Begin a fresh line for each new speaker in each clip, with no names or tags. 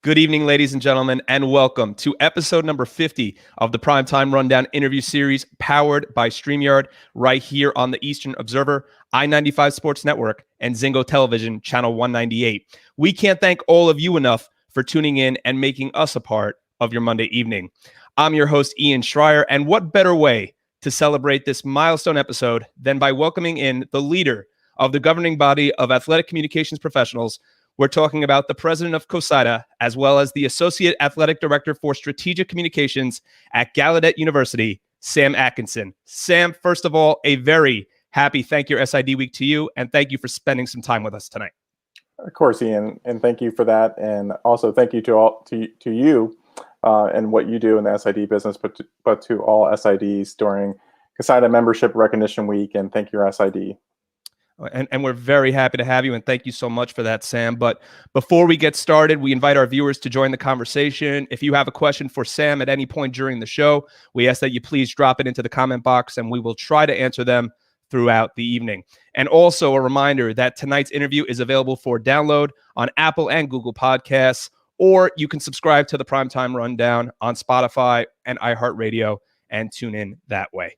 Good evening, ladies and gentlemen, and welcome to episode number 50 of the Primetime Rundown interview series powered by StreamYard right here on the Eastern Observer, I-95 Sports Network, and Zingo Television, channel 198. We can't thank all of you enough for tuning in and making us a part of your Monday evening. I'm your host, Ian Schraier, and what better way to celebrate this milestone episode than by welcoming in the leader of the governing body of athletic communications professionals. We're talking about the president of CoSIDA, as well as the associate athletic director for strategic communications at Gallaudet University, Sam Atkinson. Sam, first of all, a very happy Thank Your SID Week to you, and thank you for spending some time with us tonight.
Of course, Ian, and thank you for that, and also thank you to you and what you do in the SID business, but to all SIDs during CoSIDA Membership Recognition Week, and thank your SID.
And we're very happy to have you, and thank you so much for that, Sam. But before we get started, we invite our viewers to join the conversation. If you have a question for Sam at any point during the show, we ask that you please drop it into the comment box, and we will try to answer them throughout the evening. And also a reminder that tonight's interview is available for download on Apple and Google Podcasts, or you can subscribe to the Primetime Rundown on Spotify and iHeartRadio and tune in that way.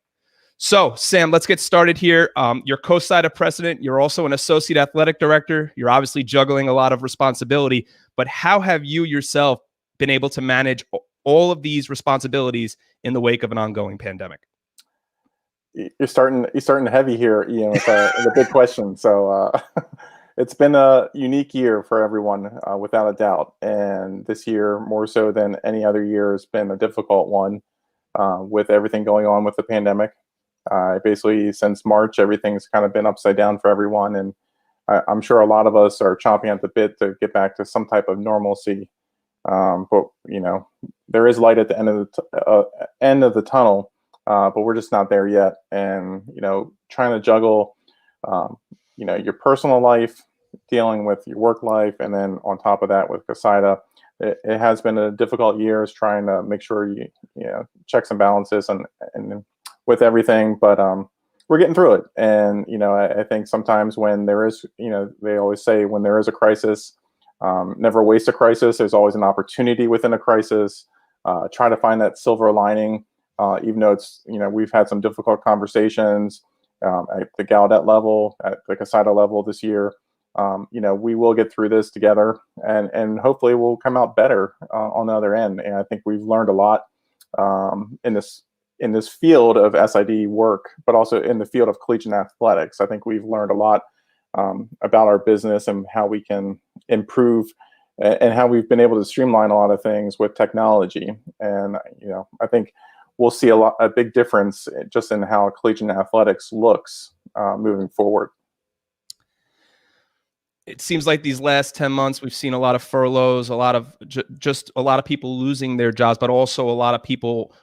So, Sam, let's get started here. You're CoSIDA president. You're also an associate athletic director. You're obviously juggling a lot of responsibility, but how have you yourself been able to manage all of these responsibilities in the wake of an ongoing pandemic?
You're starting heavy here, Ian, with a big question. So it's been a unique year for everyone, without a doubt. And this year, more so than any other year, has been a difficult one with everything going on with the pandemic. Basically, since March, everything's kind of been upside down for everyone, and I'm sure a lot of us are chomping at the bit to get back to some type of normalcy. But you know, there is light at the end of the tunnel, but we're just not there yet. And you know, trying to juggle, you know, your personal life, dealing with your work life, and then on top of that with CoSIDA, it has been a difficult year. Is trying to make sure you know, checks and balances and with everything, but we're getting through it. And you know, I think sometimes when there is, you know, they always say when there is a crisis, never waste a crisis. There's always an opportunity within a crisis. Try to find that silver lining, even though it's, you know, we've had some difficult conversations at the Gallaudet level, at the CoSIDA level this year. You know, we will get through this together, and hopefully we'll come out better on the other end. And I think we've learned a lot in this field of SID work, but also in the field of collegiate athletics. I think we've learned a lot about our business and how we can improve and how we've been able to streamline a lot of things with technology. And, you know, I think we'll see a big difference just in how collegiate athletics looks moving forward.
It seems like these last 10 months, we've seen a lot of furloughs, a lot of just a lot of people losing their jobs, but also a lot of people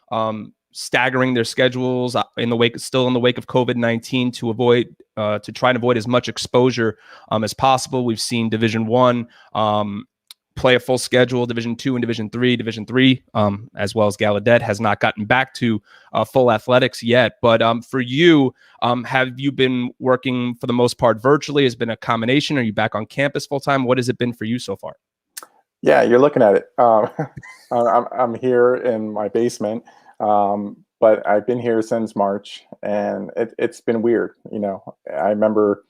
staggering their schedules in the wake of COVID-19 to try and avoid as much exposure as possible. We've seen Division I play a full schedule. Division II and Division III, as well as Gallaudet, has not gotten back to full athletics yet. But for you, have you been working for the most part virtually? Has it been a combination? Are you back on campus full time? What has it been for you so far?
Yeah, you're looking at it. I'm here in my basement. But I've been here since March, and it's been weird. You know, I remember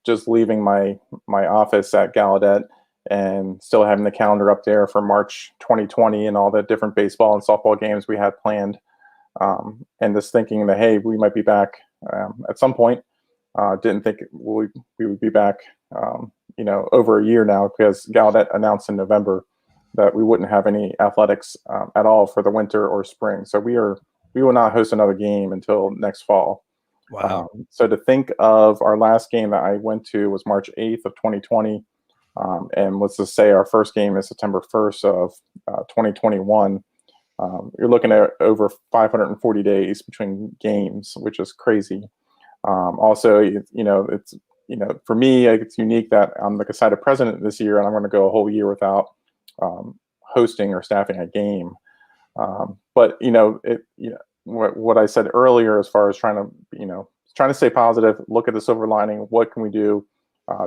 just leaving my office at Gallaudet and still having the calendar up there for March 2020 and all the different baseball and softball games we had planned, and just thinking that, hey, we might be back at some point. Didn't think we would be back, you know, over a year now, because Gallaudet announced in November that we wouldn't have any athletics at all for the winter or spring. So we will not host another game until next fall.
Wow.
So to think of our last game that I went to was March 8th of 2020. And let's just say our first game is September 1st of 2021. You're looking at over 540 days between games, which is crazy. Also, you know, it's, you know, for me, it's unique that I'm the CoSIDA president this year, and I'm going to go a whole year without hosting or staffing a game. But you know, what I said earlier, as far as trying to stay positive, look at the silver lining. What can we do?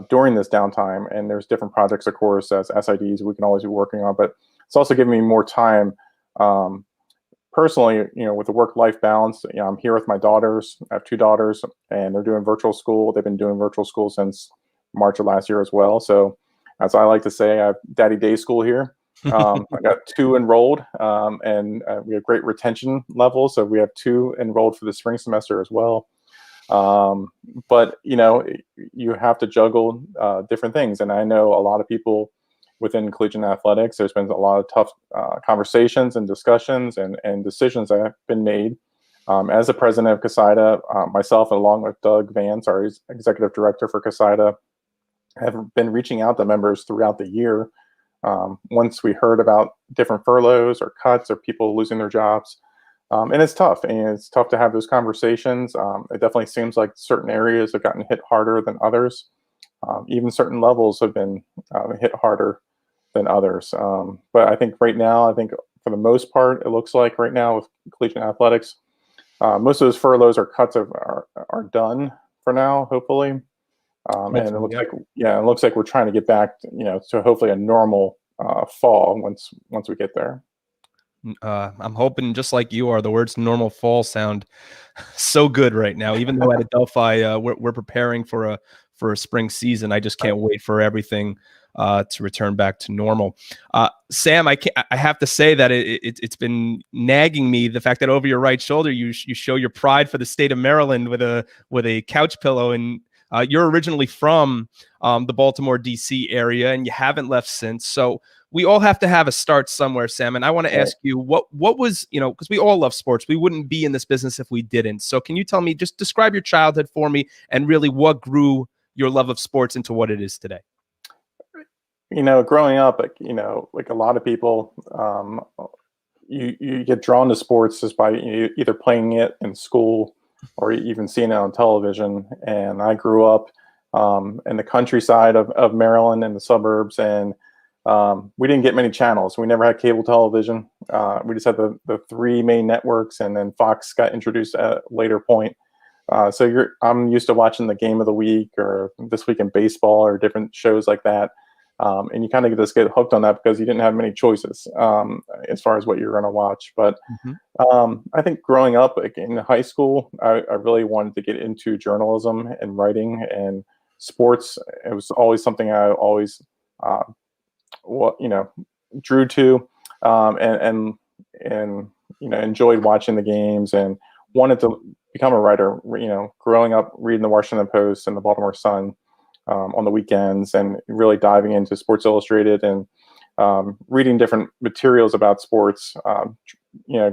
during this downtime. And there's different projects, of course, as SIDs we can always be working on, but it's also giving me more time. Personally, with the work-life balance, I'm here with my daughters. I have two daughters, and they're doing virtual school. They've been doing virtual school since March of last year as well. So, as I like to say, I have daddy day school here. I got two enrolled, and we have great retention levels. So we have two enrolled for the spring semester as well. But you have to juggle different things, and I know a lot of people within collegiate athletics. There's been a lot of tough conversations and discussions and decisions that have been made. As the president of CoSIDA, myself, along with Doug Vance, our executive director for CoSIDA, have been reaching out to members throughout the year. Once we heard about different furloughs or cuts or people losing their jobs. And it's tough. And it's tough to have those conversations. It definitely seems like certain areas have gotten hit harder than others. Even certain levels have been hit harder than others. But I think right now, for the most part, it looks like right now with collegiate athletics, most of those furloughs or cuts are done for now, hopefully. And it looks it looks like we're trying to get back, to hopefully a normal fall once we get there.
I'm hoping, just like you are, the words "normal fall" sound so good right now. Even though at Adelphi we're preparing for a spring season, I just can't wait for everything to return back to normal. Sam, I have to say that it's been nagging me, the fact that over your right shoulder you show your pride for the state of Maryland with a couch pillow, and you're originally from the Baltimore, D.C. area, and you haven't left since. So we all have to have a start somewhere, Sam. And I want to ask you, what was, because we all love sports. We wouldn't be in this business if we didn't. So can you tell me, just describe your childhood for me, and really what grew your love of sports into what it is today?
Growing up, like a lot of people, you get drawn to sports just by either playing it in school or even seeing it on television. And I grew up in the countryside of Maryland, in the suburbs, and we didn't get many channels. We never had cable television. We just had the three main networks, and then Fox got introduced at a later point. So I'm used to watching the game of the week or This Week in Baseball or different shows like that. And you kind of just get hooked on that because you didn't have many choices as far as what you're going to watch. But I think growing up in high school, I really wanted to get into journalism and writing and sports. It was always something I always, drew to, and enjoyed watching the games and wanted to become a writer. Growing up reading the Washington Post and the Baltimore Sun on the weekends, and really diving into Sports Illustrated and reading different materials about sports,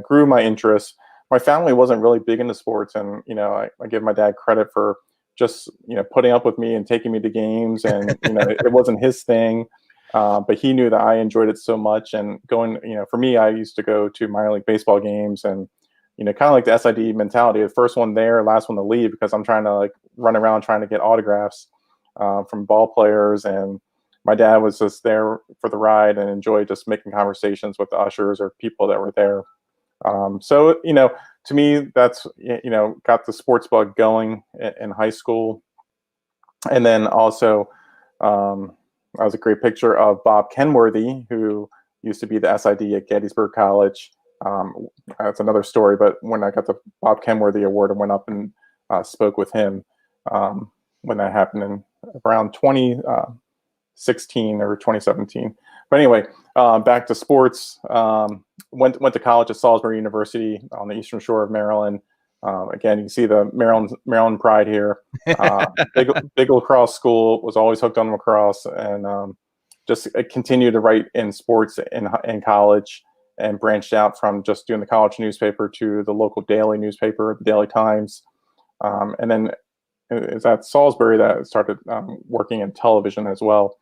grew my interest. My family wasn't really big into sports, and I give my dad credit for just putting up with me and taking me to games, and it wasn't his thing, but he knew that I enjoyed it so much. And going, for me, I used to go to minor league baseball games, and kind of like the SID mentality, the first one there, last one to leave, because I'm trying to run around trying to get autographs from ball players, and my dad was just there for the ride and enjoyed just making conversations with the ushers or people that were there. So to me, that's got the sports bug going in high school. And then also that was a great picture of Bob Kenworthy, who used to be the SID at Gettysburg College. That's another story, but when I got the Bob Kenworthy Award, I went up and spoke with him when that happened in around 2016 or 2017. But anyway, back to sports. Went to college at Salisbury University on the Eastern Shore of Maryland. Again, you can see the Maryland pride here. Big lacrosse school, was always hooked on lacrosse, and just continued to write in sports in college, and branched out from just doing the college newspaper to the local daily newspaper, the Daily Times. And then it's at Salisbury that I started working in television as well.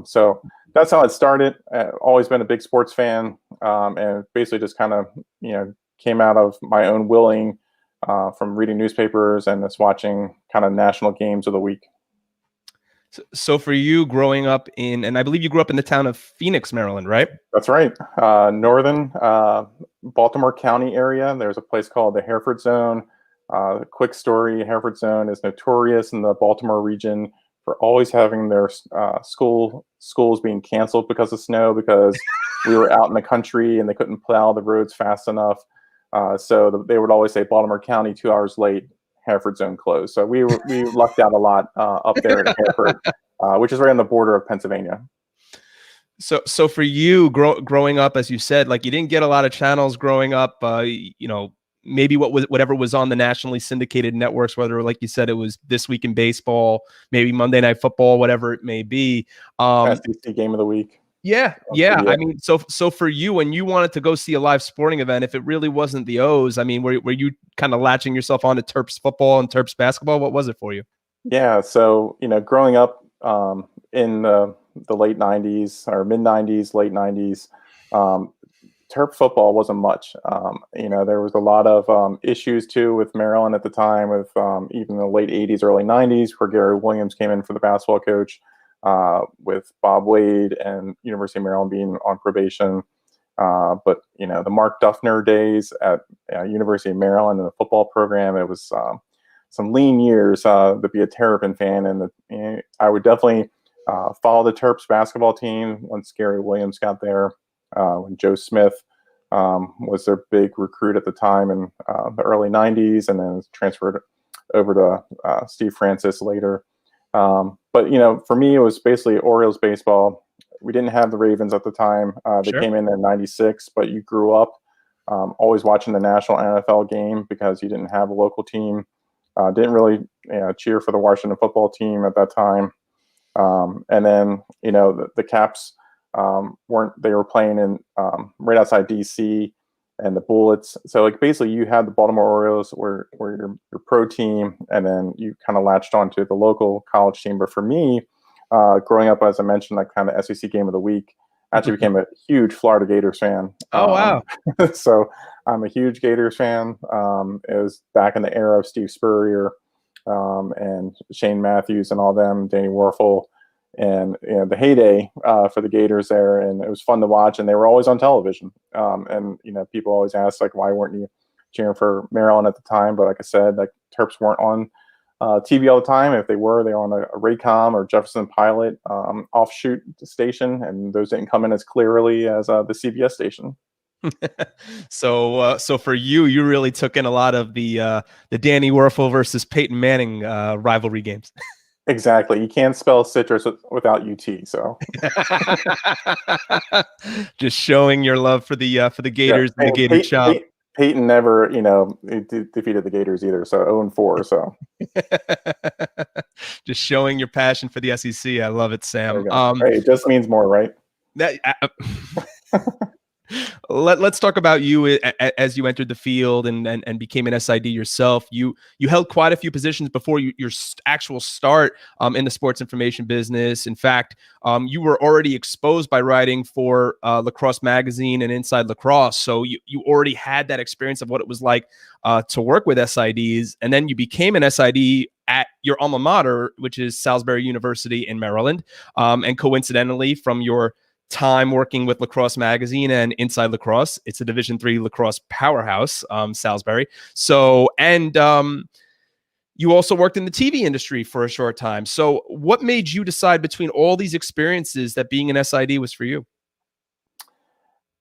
So that's how it started. Always been a big sports fan, and basically just kind of came out of my own willing from reading newspapers and just watching kind of national games of the week.
So for you, growing up and I believe you grew up in the town of Phoenix, Maryland, right?
That's right. Northern Baltimore County area. There's a place called the Hereford Zone. Quick story, Hereford Zone is notorious in the Baltimore region for always having their schools being canceled because of snow, because we were out in the country and they couldn't plow the roads fast enough. So they would always say Baltimore County 2 hours late, Hereford zone closed. So we lucked out a lot up there in Hereford, which is right on the border of Pennsylvania.
So for you, growing up, as you said, like you didn't get a lot of channels growing up. Maybe whatever was on the nationally syndicated networks, whether, like you said, it was This Week in Baseball, maybe Monday Night Football, whatever it may be.
SEC Game of the Week.
Yeah. I mean, so for you, when you wanted to go see a live sporting event, if it really wasn't the O's, I mean, were you kind of latching yourself onto Terps football and Terps basketball? What was it for you?
Yeah. So, growing up in the late 90s or mid 90s, late 90s, Terp football wasn't much. There was a lot of issues too with Maryland at the time, with even the late 80s, early 90s, where Gary Williams came in for the basketball coach, with Bob Wade and University of Maryland being on probation. But the Mark Duffner days at University of Maryland in the football program, it was some lean years to be a Terrapin fan, and I would definitely follow the Terps basketball team once Gary Williams got there. When Joe Smith was their big recruit at the time in the early 90s, and then transferred over to Steve Francis later. But for me, it was basically Orioles baseball. We didn't have the Ravens at the time. They
Sure.
came in '96, but you grew up always watching the national NFL game because you didn't have a local team. Didn't really cheer for the Washington football team at that time. And then the Caps they were playing in right outside DC, and the Bullets. So like basically you had the Baltimore Orioles were your pro team, and then you kind of latched onto the local college team. But for me, growing up, as I mentioned, like kind of SEC Game of the Week, I actually became a huge Florida Gators fan.
Oh, wow.
So I'm a huge Gators fan. It was back in the era of Steve Spurrier and Shane Matthews and all them, Danny Warfel, and the heyday for the Gators there. And it was fun to watch, and they were always on television. And people always ask, like, why weren't you cheering for Maryland at the time? But like I said, like, Terps weren't on TV all the time. If they were on a Raycom or Jefferson Pilot offshoot station, and those didn't come in as clearly as the CBS station.
So for you really took in a lot of the Danny Werfel versus Peyton Manning rivalry games.
Exactly. You can't spell citrus without UT. So
just showing your love for the Gators and the Gator Chop.
Peyton never, defeated the Gators either. So 0-4. So
just showing your passion for the SEC. I love it, Sam.
Hey, it just means more, right?
Let's talk about you as you entered the field and became an SID yourself. You held quite a few positions before your actual start in the sports information business. In fact, you were already exposed by writing for Lacrosse Magazine and Inside Lacrosse. So you already had that experience of what it was like to work with SIDs. And then you became an SID at your alma mater, which is Salisbury University in Maryland. And coincidentally, from your time working with Lacrosse Magazine and Inside Lacrosse, it's a Division III lacrosse powerhouse, Salisbury. So, and you also worked in the TV industry for a short time. So what made you decide between all these experiences that being an SID was for you?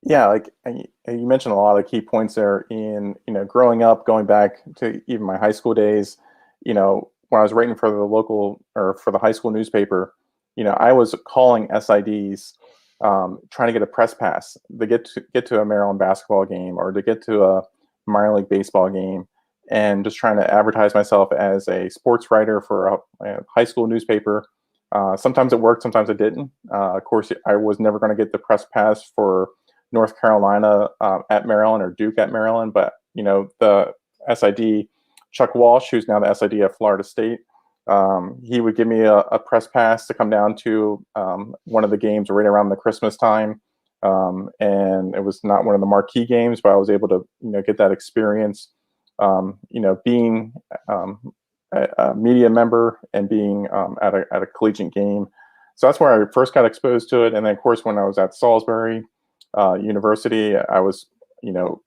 Yeah, like you mentioned a lot of key points there. In growing up, going back to even my high school days, when I was writing for the local or for the high school newspaper, I was calling SIDs, trying to get a press pass to get to a Maryland basketball game or to get to a minor league baseball game, and just trying to advertise myself as a sports writer for a high school newspaper. Sometimes it worked, sometimes it didn't. Of course, I was never going to get the press pass for North Carolina at Maryland or Duke at Maryland, but the SID, Chuck Walsh, who's now the SID at Florida State, he would give me a press pass to come down to one of the games right around the Christmas time. And it was not one of the marquee games, but I was able to get that experience, being a media member and being at a collegiate game. So that's where I first got exposed to it. And then, of course, when I was at Salisbury University, I was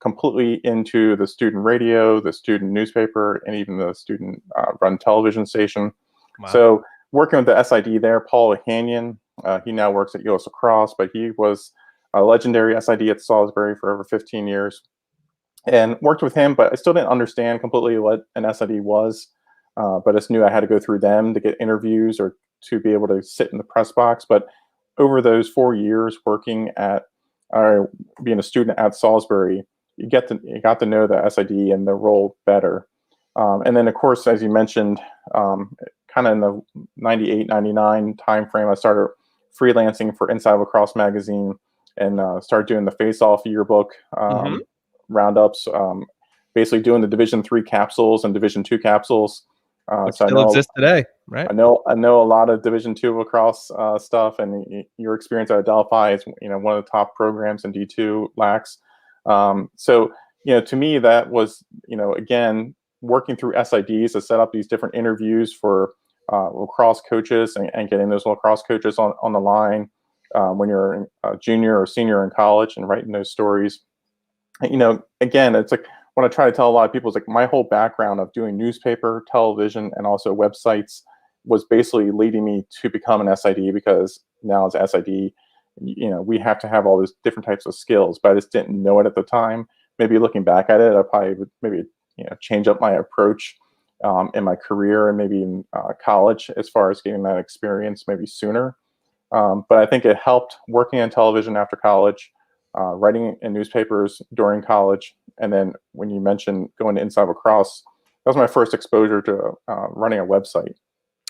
completely into the student radio, the student newspaper, and even the student run television station. Wow. So working with the SID there, Paul Ohanian, he now works at US Lacrosse, but he was a legendary SID at Salisbury for over 15 years. And worked with him, but I still didn't understand completely what an SID was. But I just knew I had to go through them to get interviews or to be able to sit in the press box. But over those 4 years working at, being a student at Salisbury, you got to know the SID and the role better. And then, of course, as you mentioned, kind of in the 98, 99 timeframe, I started freelancing for Inside Lacrosse magazine and started doing the Face-Off yearbook roundups, basically doing the Division III capsules and Division II capsules.
Which still exists today, right?
I know a lot of Division II lacrosse stuff, and your experience at Adelphi is one of the top programs in D2 Lax. So to me that was again working through SIDs to set up these different interviews for lacrosse coaches and getting those lacrosse coaches on the line when you're a junior or senior in college and writing those stories. Again, it's like what I try to tell a lot of people is like my whole background of doing newspaper, television, and also websites was basically leading me to become an SID, because now as SID, we have to have all these different types of skills, but I just didn't know it at the time. Maybe looking back at it, I probably would maybe change up my approach in my career and maybe in college as far as getting that experience maybe sooner. But I think it helped working in television after college, writing in newspapers during college, and then when you mentioned going to Inside Lacrosse, that was my first exposure to running a website.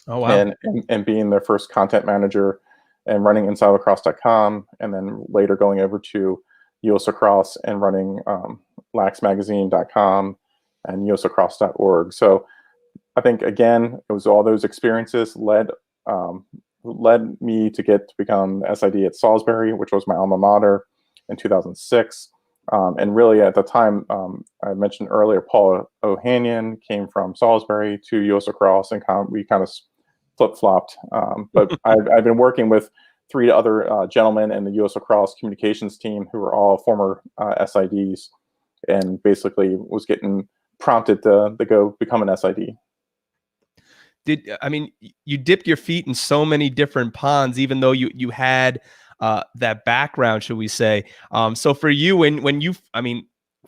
Oh wow!
And being their first content manager and running InsideLacrosse.com, and then later going over to US Lacrosse and running laxmagazine.com and uslacrosse.org. So I think again, it was all those experiences led me to become SID at Salisbury, which was my alma mater, in 2006. And really at the time, I mentioned earlier, Paul Ohanian came from Salisbury to US Lacrosse, and we kind of flip-flopped. But I've been working with 3 other gentlemen in the US Lacrosse communications team who were all former SIDs, and basically was getting prompted to go become an SID.
You dipped your feet in so many different ponds, even though you had that background, should we say. So for you, when you,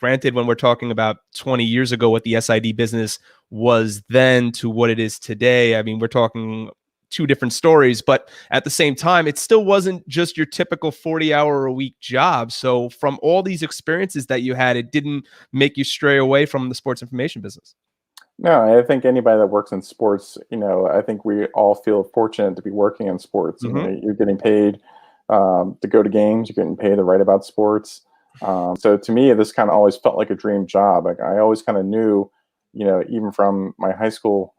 granted, when we're talking about 20 years ago, what the SID business was then to what it is today, we're talking 2 different stories, but at the same time, it still wasn't just your typical 40-hour-a-week job. So from all these experiences that you had, it didn't make you stray away from the sports information business.
No, I think anybody that works in sports, I think we all feel fortunate to be working in sports. You're getting paid to go to games, you're getting paid to write about sports. So to me, this kind of always felt like a dream job. Like I always kind of knew, even from my high school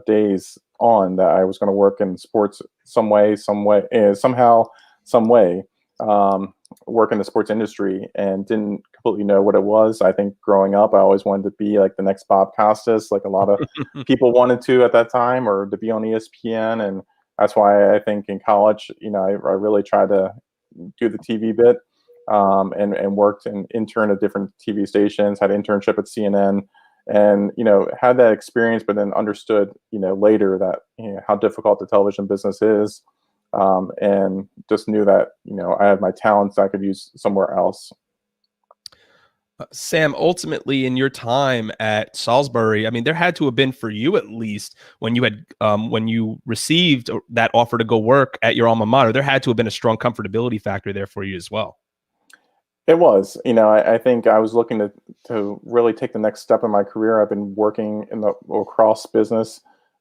days on, that I was going to work in sports somehow, some way, work in the sports industry, and didn't completely know what it was. I think growing up, I always wanted to be like the next Bob Costas, like a lot of people wanted to at that time, or to be on ESPN. And that's why I think in college, I really tried to do the TV bit, and worked and interned at different TV stations, had an internship at CNN, and had that experience, but then understood later that how difficult the television business is, and just knew that I had my talents I could use somewhere else.
Sam, ultimately, in your time at Salisbury, there had to have been, for you at least, when you received that offer to go work at your alma mater, there had to have been a strong comfortability factor there for you as well.
It was. I think I was looking to really take the next step in my career. I've been working in the lacrosse business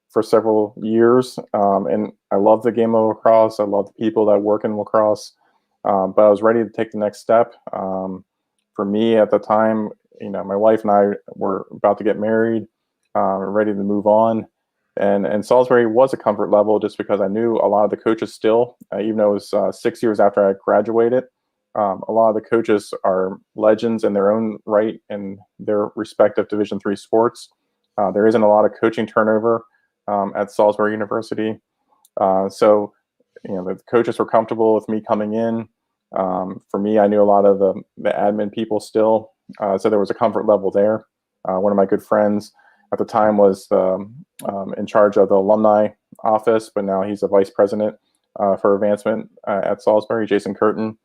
for several years, and I love the game of lacrosse. I love the people that work in lacrosse, but I was ready to take the next step. For me at the time, my wife and I were about to get married, ready to move on. And Salisbury was a comfort level just because I knew a lot of the coaches still, even though it was 6 years after I graduated. A lot of the coaches are legends in their own right in their respective Division III sports. There isn't a lot of coaching turnover at Salisbury University. So the coaches were comfortable with me coming in. For me, I knew a lot of the admin people still, so there was a comfort level there. One of my good friends at the time was in charge of the alumni office, but now he's a vice president for advancement at Salisbury, Jason Curtin.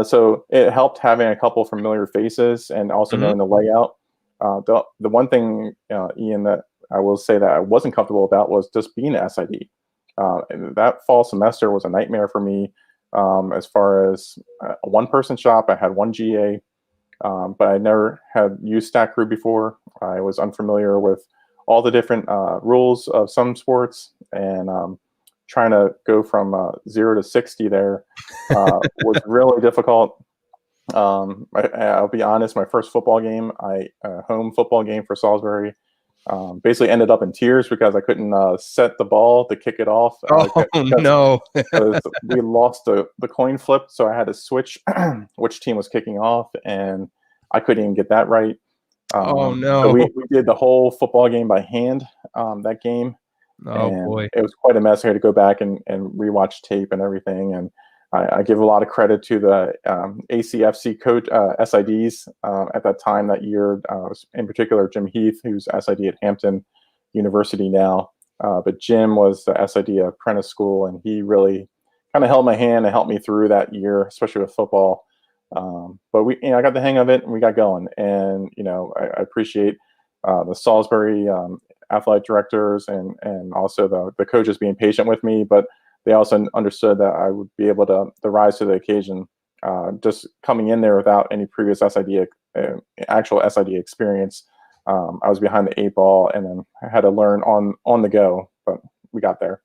So it helped having a couple familiar faces and also knowing the layout. The one thing, Ian, that I will say that I wasn't comfortable about was just being an SID. And that fall semester was a nightmare for me as far as a one-person shop. I had one GA, but I never had used Stat Crew before. I was unfamiliar with all the different rules of some sports, and trying to go from 0 to 60 there was really difficult. I'll be honest, my first football game, home football game for Salisbury, basically ended up in tears because I couldn't set the ball to kick it off.
No.
We lost the coin flip, so I had to switch which team was kicking off, and I couldn't even get that right.
Oh, no.
So we did the whole football game by hand that game.
Oh,
and
boy.
It was quite a mess. I had to go back and rewatch tape and everything. And I give a lot of credit to the ACFC coach, SIDs at that time that year, in particular, Jim Heath, who's SID at Hampton University now. But Jim was the SID apprentice school, and he really kind of held my hand and helped me through that year, especially with football. But I got the hang of it and we got going. And, I appreciate the Salisbury athletic directors and also the coaches being patient with me, but they also understood that I would be able to rise to the occasion. Just coming in there without any previous actual SID experience, I was behind the 8 ball, and then I had to learn on the go, but we got there.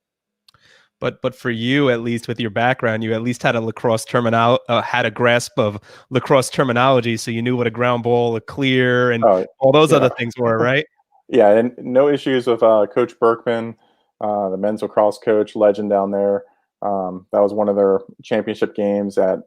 But for you, at least with your background, you at least had a had a grasp of lacrosse terminology, so you knew what a ground ball, a clear, and all those other things were, right?
Yeah, and no issues with Coach Berkman, the men's lacrosse coach, legend down there. That was one of their championship games at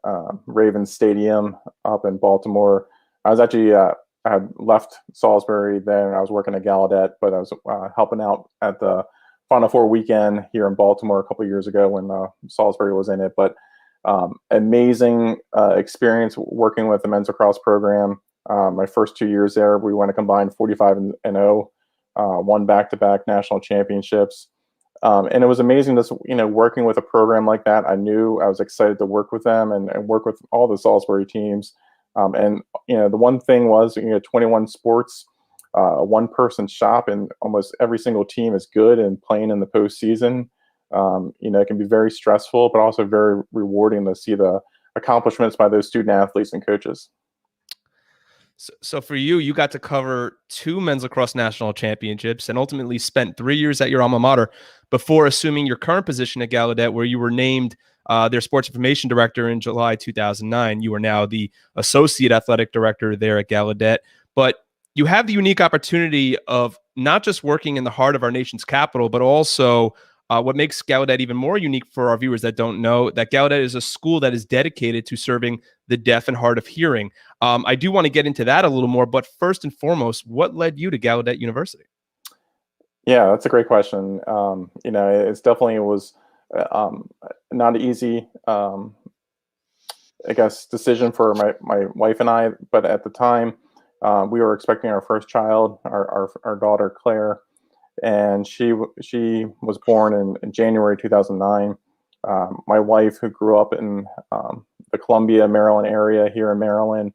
Ravens Stadium up in Baltimore. I was actually I had left Salisbury then, and I was working at Gallaudet, but I was helping out at the Final Four weekend here in Baltimore a couple of years ago when Salisbury was in it. But amazing experience working with the men's lacrosse program. My first 2 years there, we went a combined 45-0, won back-to-back national championships. And it was amazing just, working with a program like that. I knew I was excited to work with them and work with all the Salisbury teams. And the one thing was, 21 sports, a one-person shop, and almost every single team is good and playing in the postseason. It can be very stressful, but also very rewarding to see the accomplishments by those student athletes and coaches.
So for you got to cover 2 men's lacrosse national championships and ultimately spent 3 years at your alma mater before assuming your current position at Gallaudet, where you were named their sports information director in July 2009. You are now the associate athletic director there at Gallaudet. But you have the unique opportunity of not just working in the heart of our nation's capital, but also what makes Gallaudet even more unique for our viewers that don't know, that Gallaudet is a school that is dedicated to serving the deaf and hard of hearing. I do want to get into that a little more, but first and foremost, what led you to Gallaudet University?
Yeah, that's a great question. It definitely was not an easy, decision for my wife and I. But at the time, we were expecting our first child, our daughter Claire, and she was born in January 2009. My wife, who grew up in the Columbia, Maryland area here in Maryland,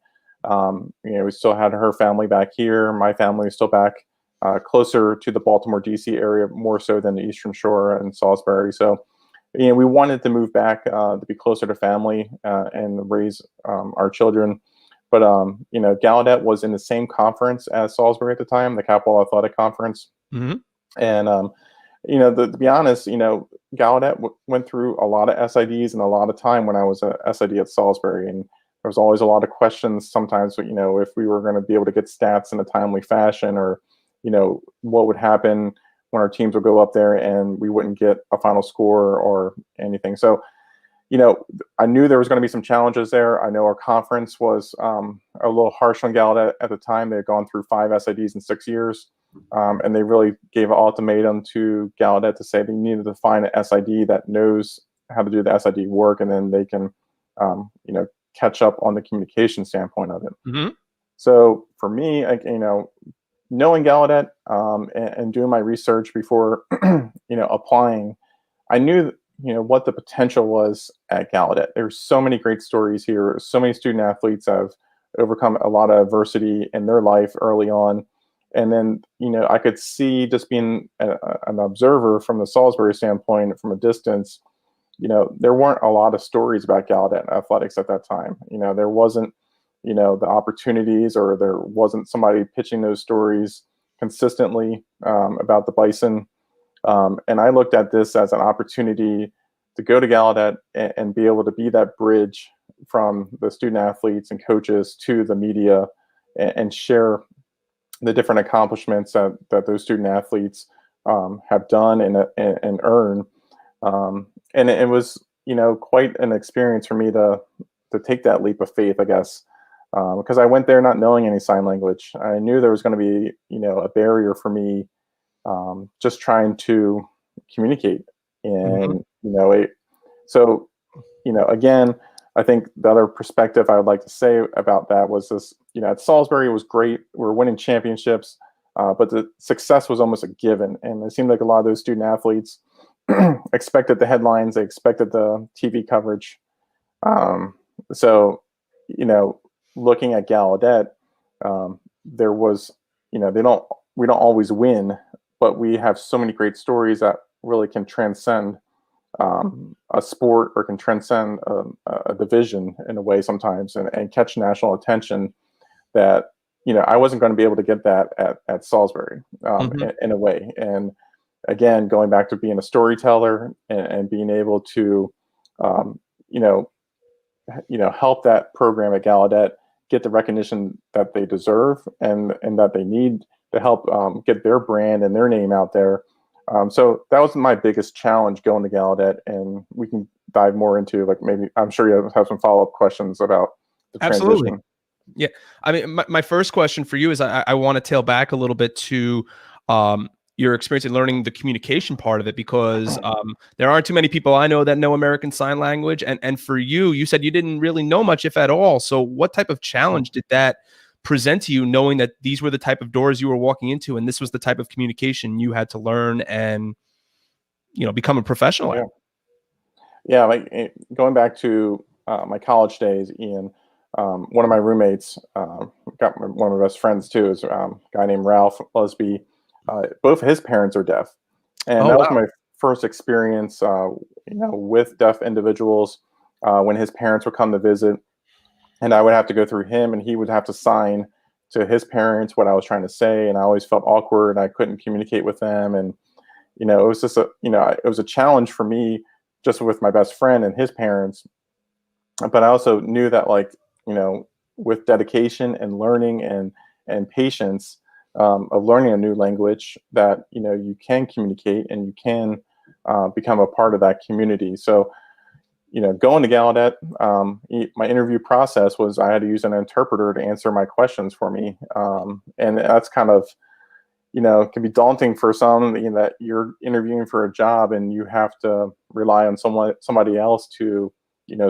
we still had her family back here. My family was still back closer to the Baltimore, D.C. area, more so than the Eastern Shore and Salisbury. So, we wanted to move back to be closer to family and raise our children. But, Gallaudet was in the same conference as Salisbury at the time, the Capital Athletic Conference.
Mm-hmm.
And, to be honest, Gallaudet went through a lot of SIDs and a lot of time when I was a SID at Salisbury. And there was always a lot of questions sometimes, if we were going to be able to get stats in a timely fashion, or, what would happen when our teams would go up there and we wouldn't get a final score or anything. So, I knew there was going to be some challenges there. I know our conference was a little harsh on Gallaudet at the time. They had gone through 5 SIDs in 6 years. And they really gave an ultimatum to Gallaudet to say they needed to find an SID that knows how to do the SID work, and then they can, catch up on the communication standpoint of it.
Mm-hmm.
So for me, knowing Gallaudet and doing my research before, applying, I knew, what the potential was at Gallaudet. There's so many great stories here. So many student athletes have overcome a lot of adversity in their life early on. And then, I could see, just being an observer from the Salisbury standpoint from a distance, there weren't a lot of stories about Gallaudet athletics at that time. There wasn't, the opportunities, or there wasn't somebody pitching those stories consistently about the Bison. And I looked at this as an opportunity to go to Gallaudet and be able to be that bridge from the student athletes and coaches to the media, and share the different accomplishments that those student athletes have done and earn. And it was, quite an experience for me to take that leap of faith, I guess, because I went there not knowing any sign language. I knew there was going to be, a barrier for me, just trying to communicate. And, so, again, I think the other perspective I would like to say about that was this, at Salisbury, it was great. We were winning championships, but the success was almost a given. And it seemed like a lot of those student athletes expected the headlines, they expected the TV coverage. So, looking at Gallaudet, there was, we don't always win, but we have so many great stories that really can transcend a sport, or can transcend a division in a way sometimes, and catch national attention that, I wasn't going to be able to get that at Salisbury in a way. And again, going back to being a storyteller and being able to, help that program at Gallaudet get the recognition that they deserve, and that they need to help get their brand and their name out there. So that was my biggest challenge going to Gallaudet, and we can dive more into, like, maybe, I'm sure you have some follow-up questions about the
Absolutely.
transition.
Yeah. I mean, my first question for you is, I want to tail back a little bit to your experience in learning the communication part of it, because there aren't too many people I know that know American Sign Language. And for you, you said you didn't really know much, if at all. So what type of challenge did that present to you, knowing that these were the type of doors you were walking into, and this was the type of communication you had to learn and, become a professional at?
Yeah, like, going back to my college days, Ian, one of my roommates, one of my best friends too, is a guy named Ralph Lusby. Both his parents are deaf, and
Oh,
that was
wow.
my first experience, with deaf individuals, when his parents would come to visit, and I would have to go through him, and he would have to sign to his parents what I was trying to say, and I always felt awkward. I couldn't communicate with them, and it was just it was a challenge for me, just with my best friend and his parents. But I also knew that, like, with dedication and learning and patience, of learning a new language, that you can communicate, and you can become a part of that community. So, going to Gallaudet, my interview process was, I had to use an interpreter to answer my questions for me, and that's kind of, it can be daunting for some, that you're interviewing for a job and you have to rely on somebody else to,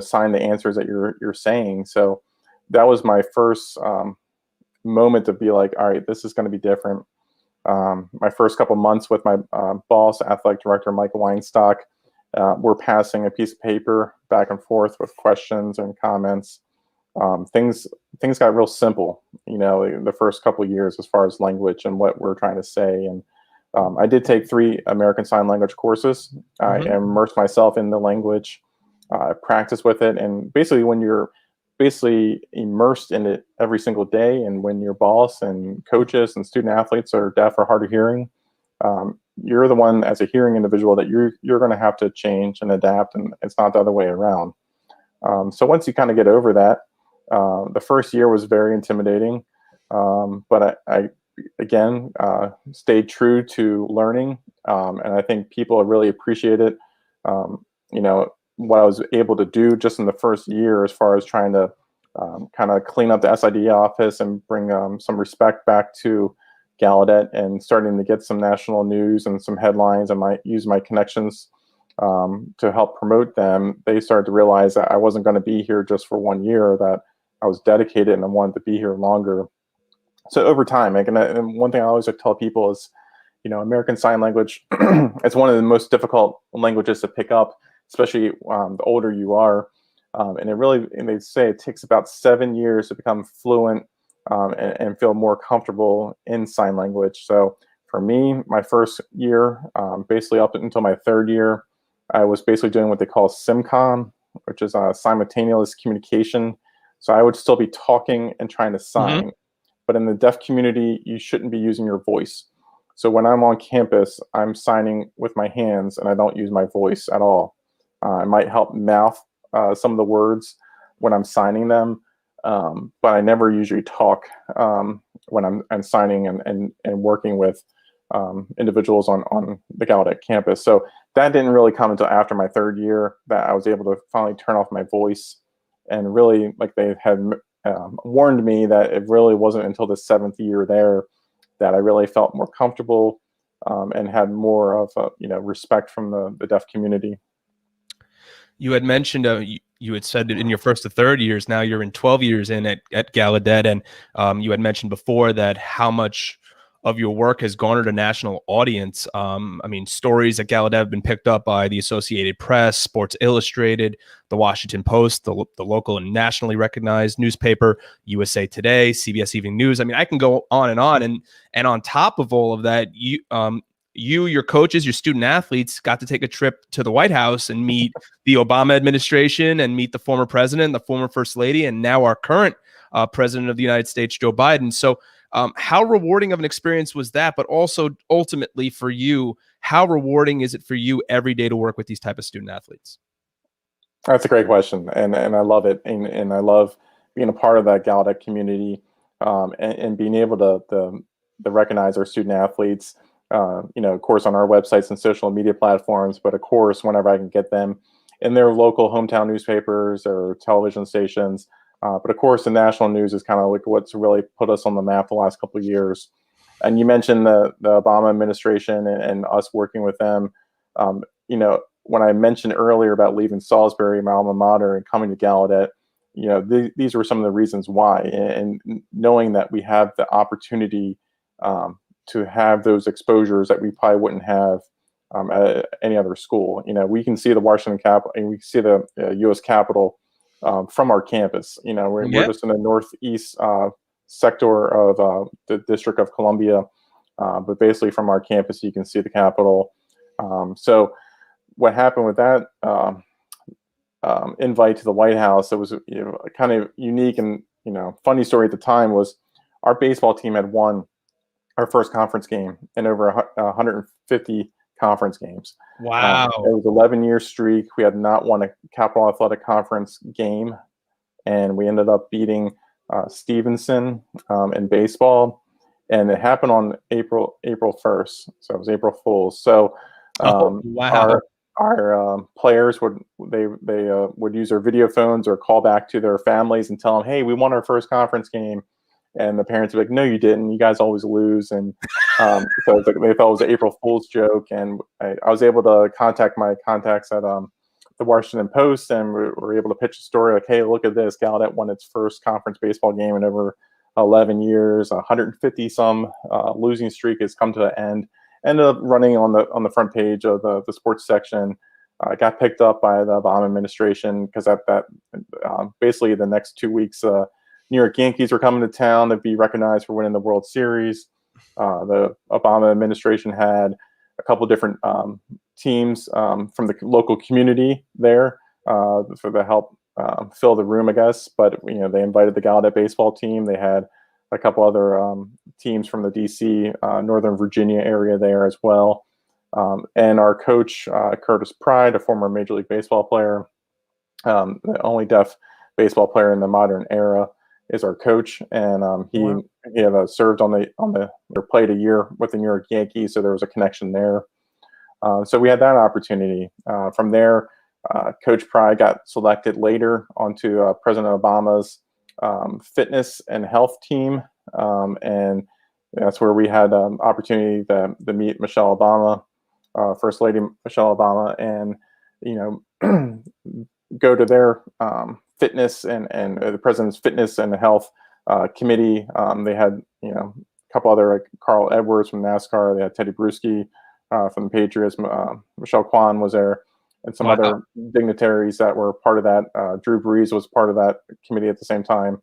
sign the answers that you're saying. So that was my first moment to be like, all right, this is going to be different. My first couple months with my boss, athletic director Michael Weinstock, we're passing a piece of paper back and forth with questions and comments. Things got real simple, the first couple of years, as far as language and what we're trying to say. And I did take 3 American Sign Language courses. I immersed myself in the language, practice with it, and basically, when you're immersed in it every single day, and when your boss and coaches and student athletes are deaf or hard of hearing, you're the one, as a hearing individual, that you're going to have to change and adapt, and it's not the other way around. So once you kind of get over that, the first year was very intimidating, but I again stayed true to learning, and I think people really appreciate it. What I was able to do just in the first year, as far as trying to kind of clean up the SID office and bring some respect back to Gallaudet, and starting to get some national news and some headlines, and use my connections to help promote them. They started to realize that I wasn't going to be here just for 1 year, that I was dedicated and I wanted to be here longer. So over time, and one thing I always like to tell people is, American Sign Language, it's one of the most difficult languages to pick up, especially the older you are. And they say it takes about 7 years to become fluent and feel more comfortable in sign language. So for me, my first year, basically up until my third year, I was basically doing what they call SIMCOM, which is simultaneous communication. So I would still be talking and trying to sign. But in the deaf community, you shouldn't be using your voice. So when I'm on campus, I'm signing with my hands and I don't use my voice at all. I might help mouth some of the words when I'm signing them, but I never usually talk when I'm signing and working with individuals on the Gallaudet campus. So that didn't really come until after my third year that I was able to finally turn off my voice, and really, like they had warned me, that it really wasn't until the 7th year there that I really felt more comfortable and had more of respect from the deaf community.
You had mentioned you had said that in your first to third years, now you're in 12 years in at Gallaudet, and you had mentioned before that how much of your work has garnered a national audience. I mean, stories at Gallaudet have been picked up by the Associated Press, Sports Illustrated, the Washington Post, the local and nationally recognized newspaper, USA Today, CBS Evening News. I mean, I can go on, and on top of all of that, your coaches, your student athletes got to take a trip to the White House and meet the Obama administration and meet the former president, the former first lady, and now our current president of the United States, Joe Biden. So how rewarding of an experience was that? But also ultimately for you, how rewarding is it for you every day to work with these type of student athletes?
That's a great question, and I love it, and I love being a part of that Gallaudet community, and being able to recognize our student athletes. Of course, on our websites and social media platforms, but of course, whenever I can get them in their local hometown newspapers or television stations. But of course, the national news is kind of like what's really put us on the map the last couple of years. And you mentioned the Obama administration and us working with them. When I mentioned earlier about leaving Salisbury, my alma mater, and coming to Gallaudet, these were some of the reasons why. And knowing that we have the opportunity to have those exposures that we probably wouldn't have at any other school. We can see the Washington Capitol, and we can see the U.S. Capitol from our campus. We're just in the northeast sector of the District of Columbia, but basically from our campus, you can see the Capitol. So what happened with that invite to the White House, it was kind of unique and funny story at the time was our baseball team had won our first conference game in over 150 conference games.
Wow.
It was an 11-year streak. We had not won a Capital Athletic Conference game, and we ended up beating Stevenson in baseball, and it happened on April 1st. So it was April Fool's. So
wow.
Our players would use their video phones or call back to their families and tell them, "Hey, we won our first conference game." And the parents were like, "No, you didn't. You guys always lose." And so it's like they thought it was an April Fool's joke. And I was able to contact my contacts at the Washington Post, and we were able to pitch a story like, "Hey, look at this. Gallaudet won its first conference baseball game in over 11 years. 150 some losing streak has come to an end." Ended up running on the front page of the sports section. Got picked up by the Obama administration because basically the next 2 weeks. New York Yankees were coming to town to be recognized for winning the World Series. The Obama administration had a couple different teams from the local community there for the help fill the room, I guess. But they invited the Gallaudet baseball team. They had a couple other teams from the DC, Northern Virginia area there as well. And our coach, Curtis Pride, a former Major League Baseball player, the only deaf baseball player in the modern era, is our coach, and he had served or played a year with the New York Yankees, so there was a connection there. So we had that opportunity. From there, Coach Pride got selected later onto President Obama's fitness and health team, and that's where we had opportunity to meet Michelle Obama, First Lady Michelle Obama, and go to their fitness and the president's fitness and health committee. They had, a couple other, like Carl Edwards from NASCAR. They had Teddy Bruschi from the Patriots. Michelle Kwan was there, and some
Wow.
other dignitaries that were part of that. Drew Brees was part of that committee at the same time.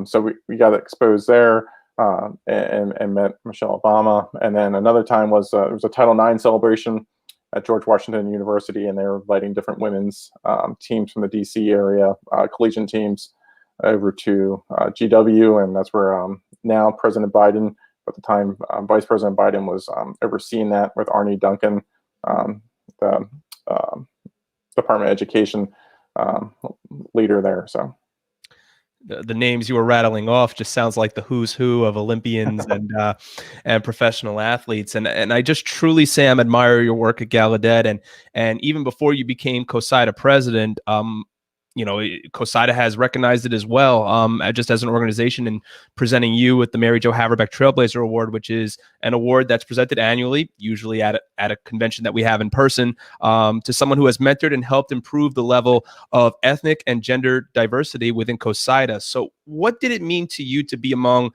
So we got exposed there and met Michelle Obama. And then another time was it was a Title IX celebration at George Washington University, and they were inviting different women's teams from the DC area, collegiate teams, over to GW, and that's where now President Biden, at the time Vice President Biden, was overseeing that with Arnie Duncan, the Department of Education leader there. So
the names you were rattling off just sounds like the who's who of Olympians and professional athletes. And I just truly, Sam, admire your work at Gallaudet. And even before you became CoSIDA president, CoSIDA has recognized it as well, just as an organization, and presenting you with the Mary Jo Haverbeck Trailblazer Award, which is an award that's presented annually, usually at a convention that we have in person, to someone who has mentored and helped improve the level of ethnic and gender diversity within CoSIDA. So what did it mean to you to be among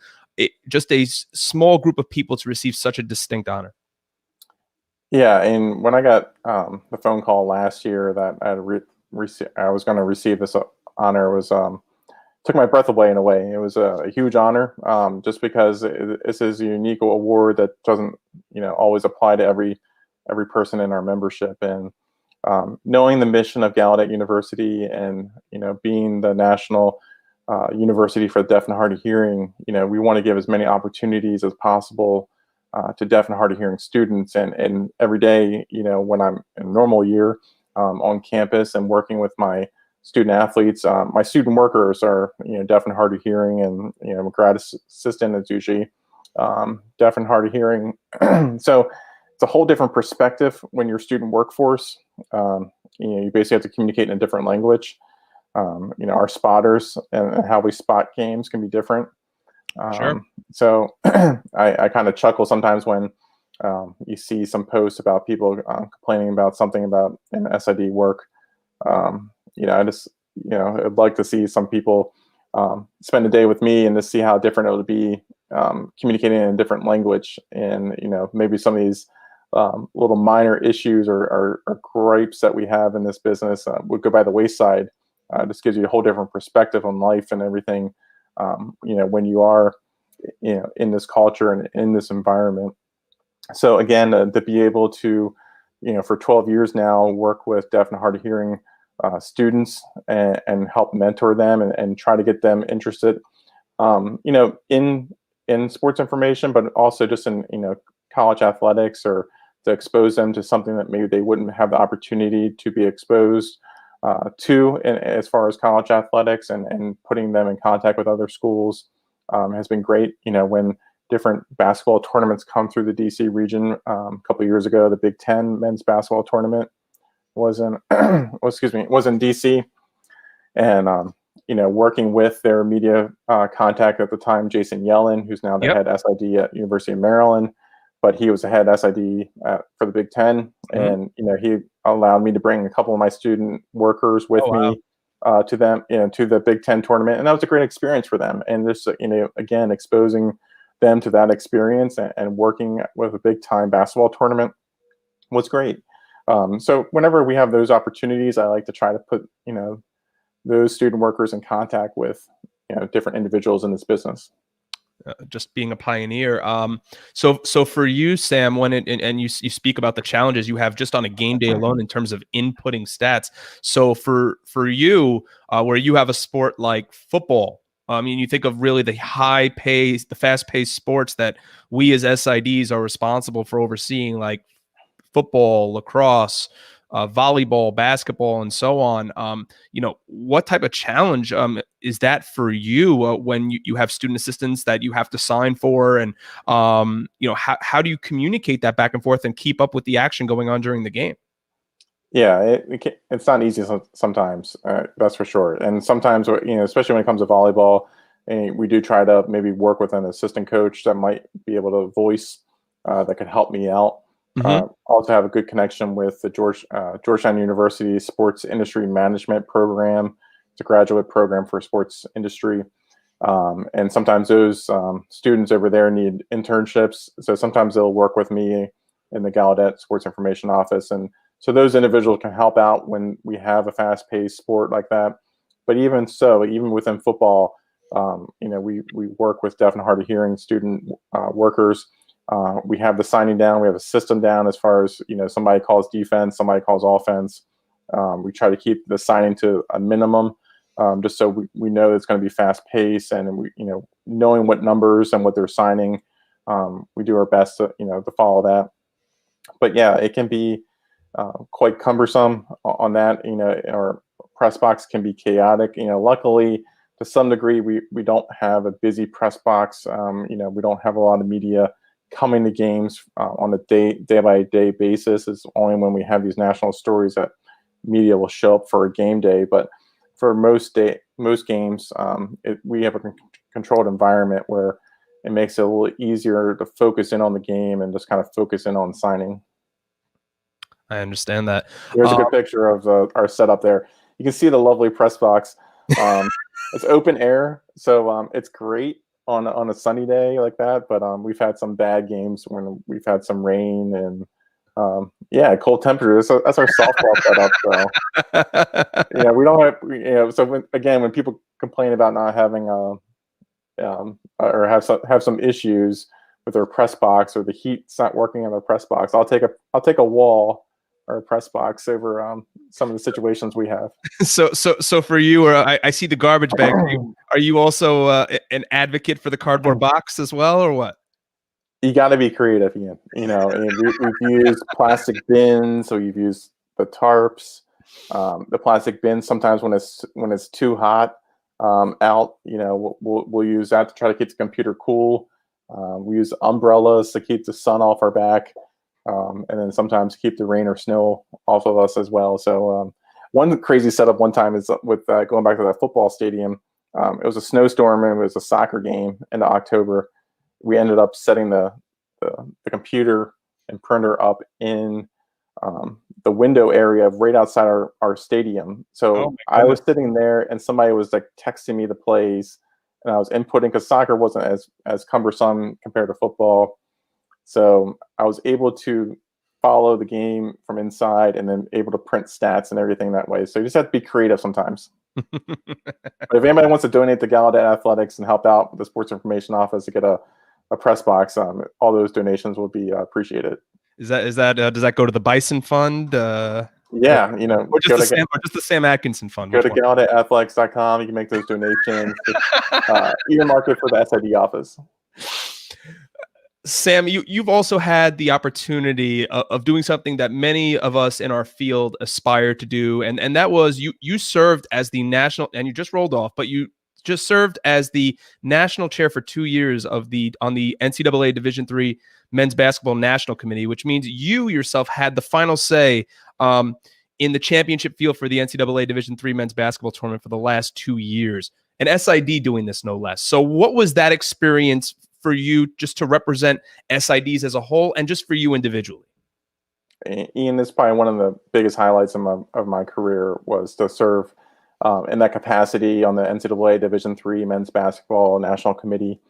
just a small group of people to receive such a distinct honor?
Yeah, and when I got the phone call last year that I was going to receive this honor, was took my breath away in a way. It was a huge honor, just because this is a unique award that doesn't, always apply to every person in our membership. And knowing the mission of Gallaudet University, and being the national university for the deaf and hard of hearing, we want to give as many opportunities as possible to deaf and hard of hearing students. And every day, when I'm in a normal year, on campus and working with my student athletes, my student workers are deaf and hard of hearing, and grad assistant is usually deaf and hard of hearing. So it's a whole different perspective when you're student workforce. You basically have to communicate in a different language. Our spotters and how we spot games can be different.
Sure.
So I kind of chuckle sometimes when you see some posts about people complaining about something about an SID work. I just, I'd like to see some people spend a day with me and to see how different it would be communicating in a different language. And, maybe some of these little minor issues or gripes that we have in this business would go by the wayside. This gives you a whole different perspective on life and everything, when you are, in this culture and in this environment. So again, to be able to, for 12 years now, work with deaf and hard of hearing students and help mentor them and try to get them interested, in sports information, but also just in, college athletics, or to expose them to something that maybe they wouldn't have the opportunity to be exposed to as far as college athletics, and putting them in contact with other schools has been great. When different basketball tournaments come through the DC region. A couple of years ago, the Big Ten men's basketball tournament was in, was in DC, and working with their media contact at the time, Jason Yellen, who's now the head SID at University of Maryland, but he was the head SID for the Big Ten, and he allowed me to bring a couple of my student workers with me to them, to the Big Ten tournament, and that was a great experience for them. And this, again, exposing them to that experience and working with a big time basketball tournament was great. So whenever we have those opportunities, I like to try to put, those student workers in contact with, different individuals in this business.
Just being a pioneer. So for you, Sam, and you speak about the challenges you have just on a game day alone in terms of inputting stats. So for you, where you have a sport like football, you think of really the high pace, the fast paced sports that we as SIDs are responsible for overseeing, like football, lacrosse, volleyball, basketball, and so on. What type of challenge is that for you when you have student assistants that you have to sign for, and how do you communicate that back and forth and keep up with the action going on during the game?
Yeah, it's not easy sometimes, that's for sure. And sometimes, especially when it comes to volleyball, we do try to maybe work with an assistant coach that might be able to voice that could help me out. Also have a good connection with the Georgetown University Sports Industry Management Program. It's a graduate program for sports industry. And sometimes those students over there need internships. So sometimes they'll work with me in the Gallaudet Sports Information Office. And so those individuals can help out when we have a fast-paced sport like that. But even so, even within football, we work with deaf and hard of hearing student workers. We have the signing down. We have a system down as far as, somebody calls defense, somebody calls offense. We try to keep the signing to a minimum, just so we know it's going to be fast paced, and knowing what numbers and what they're signing, we do our best to follow that. But yeah, it can be quite cumbersome on that. Our press box can be chaotic. Luckily, to some degree, we don't have a busy press box. We don't have a lot of media coming to games on a day by day basis. It's only when we have these national stories that media will show up for a game day. But for most games, we have a controlled environment where it makes it a little easier to focus in on the game and just kind of focus in on signing.
I understand that.
There's a good picture of our setup there. You can see the lovely press box. It's open air, so it's great on a sunny day like that. But we've had some bad games when we've had some rain and cold temperatures. So that's our softball setup. So we don't have So when people complain about not having or have some issues with their press box, or the heat's not working on their press box, I'll take a wall or a press box over some of the situations we have.
So for you, or I see the garbage bag. Are you also an advocate for the cardboard box as well, or what?
You got to be creative, Ian. And we've used plastic bins, so you've used the tarps, the plastic bins. Sometimes when it's too hot out, we'll use that to try to keep the computer cool. We use umbrellas to keep the sun off our back. And then sometimes keep the rain or snow off of us as well. So one crazy setup one time is with going back to that football stadium. It was a snowstorm and it was a soccer game in October. We ended up setting the computer and printer up in the window area right outside our stadium. So I was sitting there and somebody was like texting me the plays, and I was inputting, because soccer wasn't as cumbersome compared to football. So I was able to follow the game from inside and then able to print stats and everything that way. So you just have to be creative sometimes. But if anybody wants to donate to Gallaudet Athletics and help out the Sports Information Office to get a press box, all those donations will be appreciated.
Is that does that go to the Bison Fund?
Yeah,
or just the Sam Atkinson Fund.
Go to Gallaudet-athletics.com. You can make those donations. Earmark it for the SID office.
Sam, you've also had the opportunity of doing something that many of us in our field aspire to do, and that was you served as the national, and you just rolled off, but you just served as the national chair for 2 years on the NCAA Division III Men's Basketball National Committee, which means you yourself had the final say in the championship field for the NCAA Division III Men's Basketball Tournament for the last 2 years, and SID doing this no less. So what was that experience for you, just to represent SIDs as a whole and just for you individually?
Ian, this is probably one of the biggest highlights of my career, was to serve in that capacity on the NCAA Division III Men's Basketball National Committee.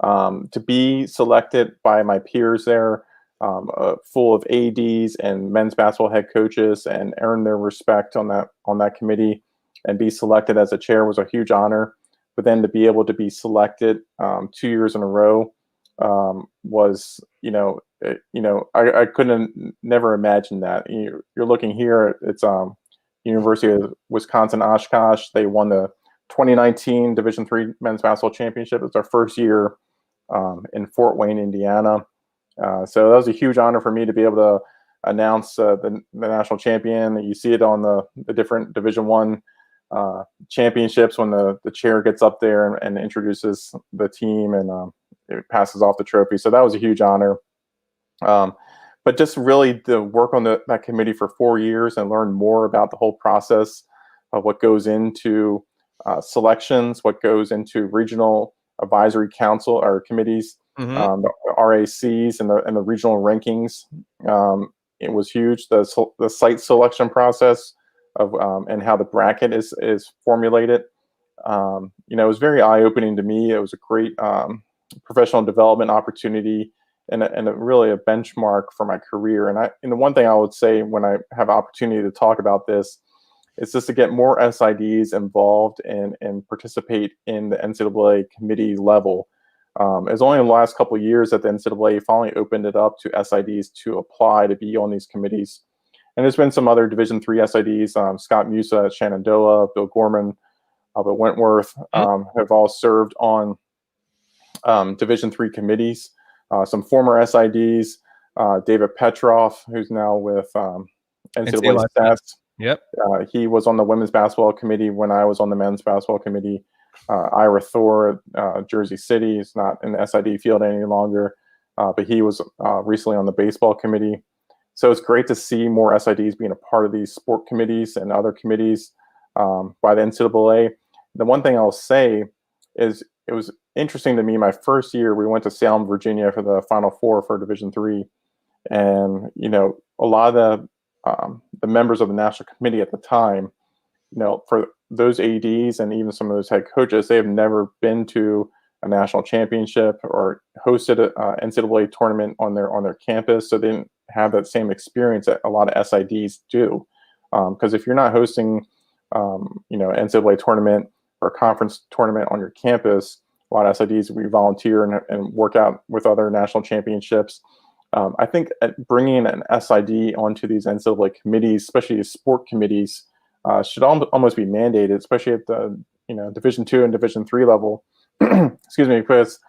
To be selected by my peers there, full of ADs and men's basketball head coaches, and earn their respect on that committee, and be selected as a chair, was a huge honor. But then to be able to be selected 2 years in a row was, I couldn't never imagine that. You're looking here, it's University of Wisconsin Oshkosh. They won the 2019 Division III Men's Basketball Championship. It's our first year in Fort Wayne, Indiana. So that was a huge honor for me to be able to announce the national champion. You see it on the different Division I championships when the chair gets up there and introduces the team and it passes off the trophy. So that was a huge honor. But just really to work on that committee for 4 years and learn more about the whole process of what goes into selections, what goes into regional advisory council or committees, the RACs and the regional rankings. It was huge. The site selection process of and how the bracket is formulated. It was very eye-opening to me. It was a great professional development opportunity and really a benchmark for my career. And the one thing I would say when I have opportunity to talk about this is just to get more SIDs involved and participate in the NCAA committee level. It's only in the last couple of years that the NCAA finally opened it up to SIDs to apply to be on these committees. And there's been some other Division III SIDs, Scott Musa at Shenandoah, Bill Gorman up at Wentworth, have all served on Division III committees. Some former SIDs, David Petroff, who's now with NCAA Stats.
Yep.
He was on the women's basketball committee when I was on the men's basketball committee. Ira Thor, Jersey City, is not in the SID field any longer, but he was recently on the baseball committee. So it's great to see more SIDs being a part of these sport committees and other committees by the NCAA. The one thing I'll say is it was interesting to me. My first year, we went to Salem, Virginia for the Final Four for Division III, and a lot of the members of the national committee at the time, for those ADs and even some of those head coaches, they have never been to a national championship or hosted an NCAA tournament on their campus, so they didn't have that same experience that a lot of SIDs do. Because if you're not hosting, NCAA tournament or a conference tournament on your campus, a lot of SIDs we volunteer and work out with other national championships. I think bringing an SID onto these NCAA committees, especially these sport committees, should almost be mandated, especially at the Division II and Division III level. Excuse me, because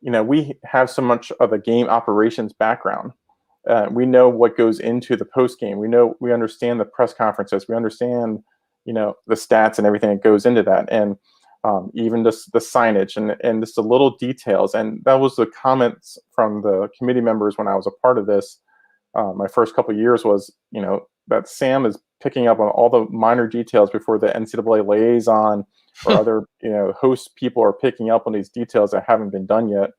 we have so much of a game operations background. We know what goes into the post game. We understand the press conferences. We understand the stats and everything that goes into that, and even just the signage and just the little details. And that was the comments from the committee members when I was a part of this. My first couple of years was, that Sam is picking up on all the minor details before the NCAA liaison or other, host people are picking up on these details that haven't been done yet.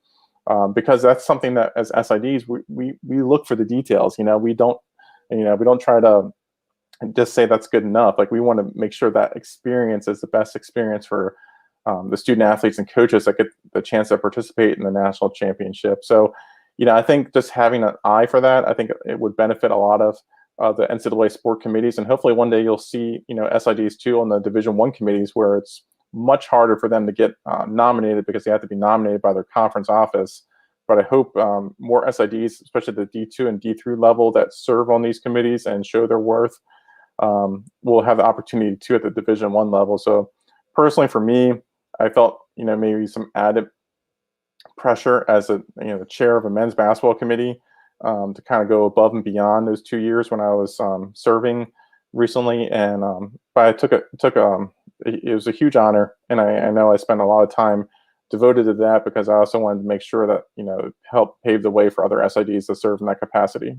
Because that's something that as SIDs, we look for the details. We don't try to just say that's good enough. Like, we want to make sure that experience is the best experience for the student athletes and coaches that get the chance to participate in the national championship. So, I think just having an eye for that, I think it would benefit a lot of the NCAA sport committees, and hopefully one day you'll see, SIDs too on the Division I committees, where it's much harder for them to get nominated because they have to be nominated by their conference office. But I hope more SIDs, especially the D2 and D3 level, that serve on these committees and show their worth, will have the opportunity too at the Division I level. So personally, for me, I felt maybe some added pressure as the chair of a men's basketball committee to kind of go above and beyond those 2 years when I was serving recently. And but I took it was a huge honor, and I know I spent a lot of time devoted to that because I also wanted to make sure that help pave the way for other SIDs to serve in that capacity.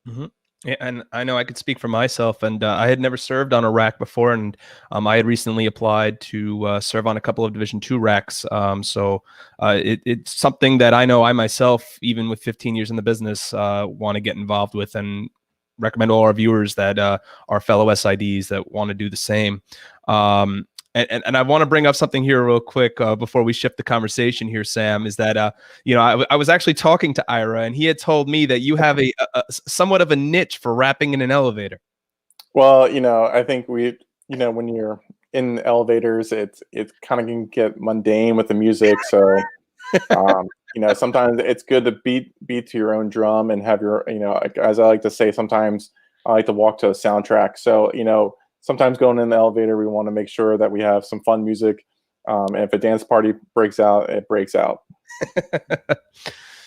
Mm-hmm. Yeah, and I know I could speak for myself, and I had never served on a rack before, and I had recently applied to serve on a couple of Division II racks. So it's something that I know I myself, even with 15 years in the business, want to get involved with, and recommend all our viewers that are fellow SIDs that want to do the same. And I want to bring up something here real quick before we shift the conversation here, Sam, is that, I was actually talking to Ira, and he had told me that you have a somewhat of a niche for rapping in an elevator.
Well, I think when you're in elevators, it kind of can get mundane with the music. So, sometimes it's good to beat to your own drum and have your, as I like to say, sometimes I like to walk to a soundtrack. So, sometimes going in the elevator, we want to make sure that we have some fun music. And if a dance party breaks out, it breaks out.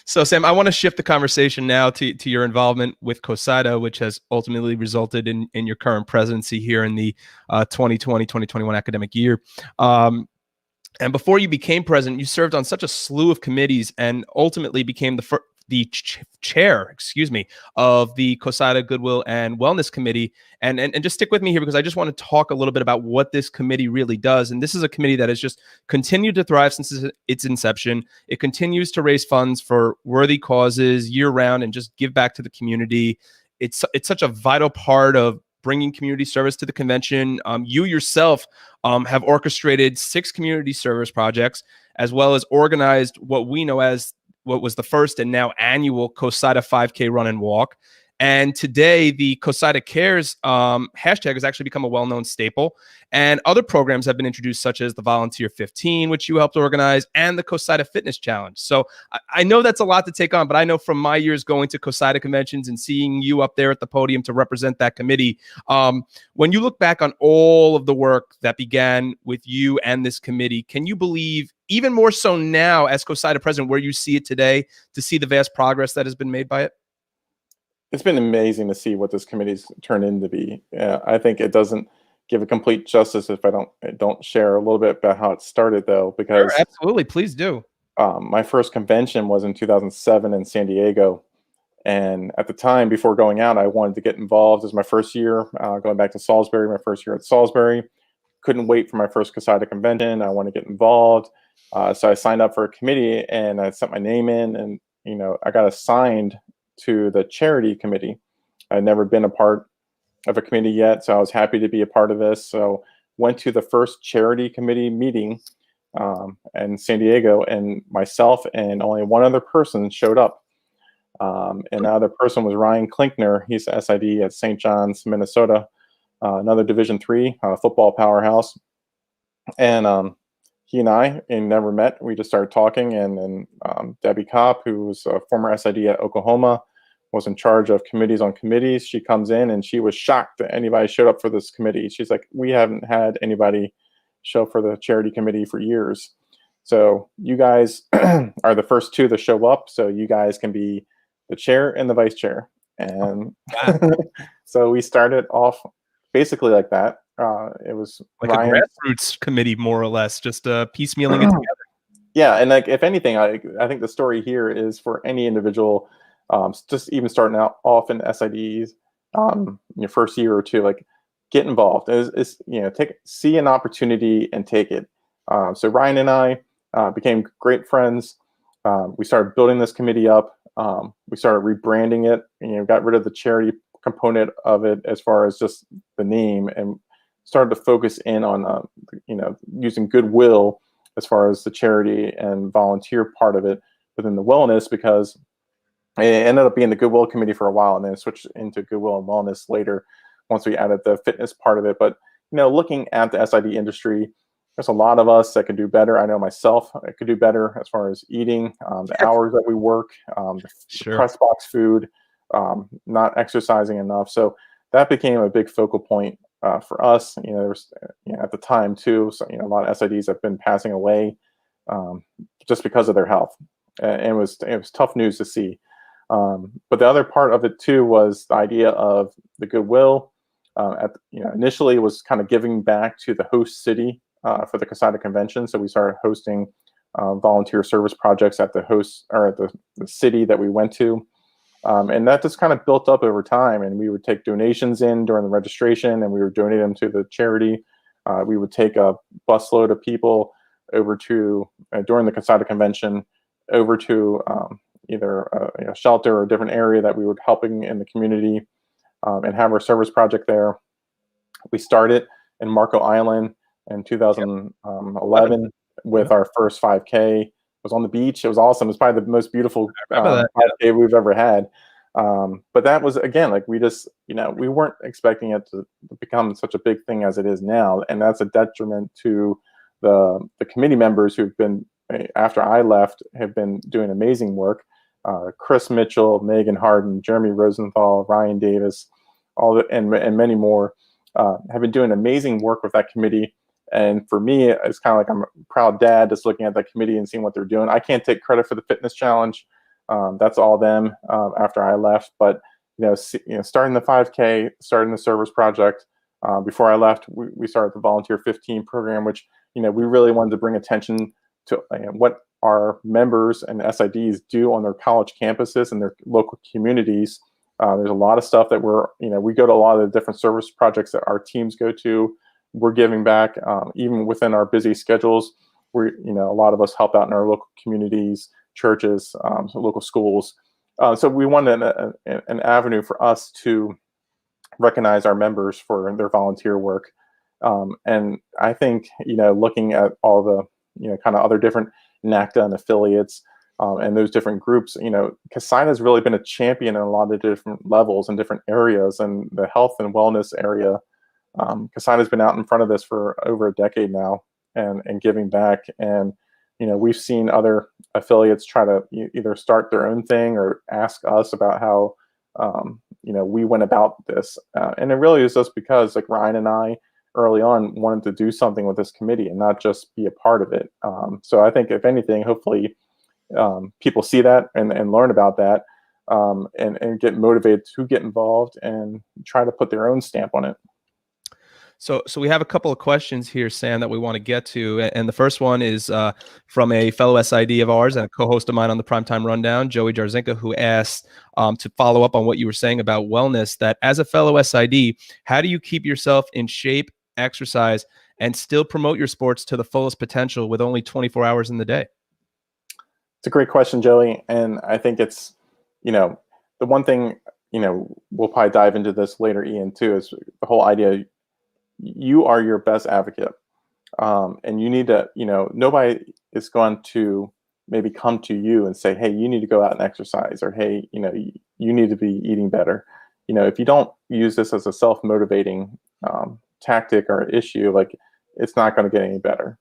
So, Sam, I want to shift the conversation now to your involvement with CoSIDA, which has ultimately resulted in your current presidency here in the 2020-2021 academic year. And before you became president, you served on such a slew of committees and ultimately became the chair, of the CoSIDA Goodwill and Wellness Committee. And just stick with me here because I just want to talk a little bit about what this committee really does. And this is a committee that has just continued to thrive since its inception. It continues to raise funds for worthy causes year round and just give back to the community. It's such a vital part of bringing community service to the convention. You yourself have orchestrated 6 community service projects, as well as organized what we know as what was the first and now annual CoSIDA 5K run and walk. And today, the CoSIDA Cares hashtag has actually become a well-known staple. And other programs have been introduced, such as the Volunteer 15, which you helped organize, and the CoSIDA Fitness Challenge. So I know that's a lot to take on, but I know from my years going to CoSIDA conventions and seeing you up there at the podium to represent that committee, when you look back on all of the work that began with you and this committee, can you believe, even more so now as CoSIDA president, where you see it today, to see the vast progress that has been made by it?
It's been amazing to see what this committee's turned into be. I think it doesn't give a complete justice if I don't share a little bit about how it started, though, because
Sure, absolutely, please do.
my first convention was in 2007 in San Diego, and at the time, before going out, I wanted to get involved. It was my first year going back to Salisbury, my first year at Salisbury. Couldn't wait for my first CoSIDA convention. I wanted to get involved, so I signed up for a committee and I sent my name in, and I got assigned to the charity committee. I'd never been a part of a committee yet, so I was happy to be a part of this. So went to the first charity committee meeting in San Diego, and myself and only one other person showed up. And the other person was Ryan Klinkner. He's the SID at St. John's, Minnesota, another Division III football powerhouse. And he and I never met. We just started talking, and then Debbie Kopp, who was a former SID at Oklahoma, was in charge of committees on committees. She comes in and she was shocked that anybody showed up for this committee. She's like, we haven't had anybody show up for the charity committee for years. So you guys are the first 2 to show up. So you guys can be the chair and the vice chair. And so we started off basically like that. It was
like Ryan, a grassroots committee, more or less, just piecemealing it together.
Yeah, and like if anything, I think the story here is for any individual, just even starting out off in SIDs, your first year or 2, like get involved. See an opportunity and take it. So Ryan and I became great friends. We started building this committee up. We started rebranding it. Got rid of the charity component of it as far as just the name, and started to focus in on using goodwill as far as the charity and volunteer part of it within the wellness, because it ended up being the Goodwill Committee for a while, and then it switched into Goodwill and Wellness later once we added the fitness part of it. But looking at the SID industry, there's a lot of us that could do better. I know myself, I could do better as far as eating, the hours that we work, the press box food, not exercising enough. So that became a big focal point for us. There was at the time too, so a lot of SIDs have been passing away just because of their health, and it was tough news to see. But the other part of it too was the idea of the goodwill. Initially it was kind of giving back to the host city for the CoSIDA convention. So we started hosting volunteer service projects at the host, or at the city that we went to. And that just kind of built up over time, and we would take donations in during the registration, and we would donate them to the charity. We would take a busload of people over to, during the CoSIDA convention, over to either a shelter or a different area that we were helping in the community, and have our service project there. We started in Marco Island in 2011 with our first 5K. It was on the beach. It was awesome. It was probably the most beautiful 5K we've ever had. But that was, again, like we just, we weren't expecting it to become such a big thing as it is now. And that's a detriment to the committee members who've been, after I left, have been doing amazing work. Chris Mitchell, Megan Harden, Jeremy Rosenthal, Ryan Davis, and many more have been doing amazing work with that committee. And for me, it's kind of like I'm a proud dad just looking at that committee and seeing what they're doing. I can't take credit for the fitness challenge. That's all them after I left. But starting the 5K, starting the service project. Before I left, we started the Volunteer 15 program, which we really wanted to bring attention to what our members and SIDs do on their college campuses and their local communities. There's a lot of stuff that we go to a lot of the different service projects that our teams go to. We're giving back, even within our busy schedules. A lot of us help out in our local communities, churches, local schools. So we wanted an avenue for us to recognize our members for their volunteer work. And I think, looking at all the, kind of other different NACDA and affiliates, and those different groups, CoSIDA has really been a champion in a lot of different levels and different areas. And the health and wellness area, CoSIDA has been out in front of this for over a decade now, and giving back. And we've seen other affiliates try to either start their own thing or ask us about how we went about this. And it really is just because, like, Ryan and I early on wanted to do something with this committee and not just be a part of it. So I think, if anything, hopefully people see that and learn about that, and get motivated to get involved and try to put their own stamp on it.
So we have a couple of questions here, Sam, that we want to get to. And the first one is from a fellow SID of ours and a co-host of mine on the Primetime Rundown, Joey Jarzinka, who asked to follow up on what you were saying about wellness, that as a fellow SID, how do you keep yourself in shape, exercise, and still promote your sports to the fullest potential with only 24 hours in the day?
It's a great question, Joey. And I think it's, the one thing, we'll probably dive into this later, Ian, too, is the whole idea. You are your best advocate. And you need to, nobody is going to maybe come to you and say, hey, you need to go out and exercise, or, hey, you need to be eating better. If you don't use this as a self-motivating tactic or issue, like, it's not going to get any better.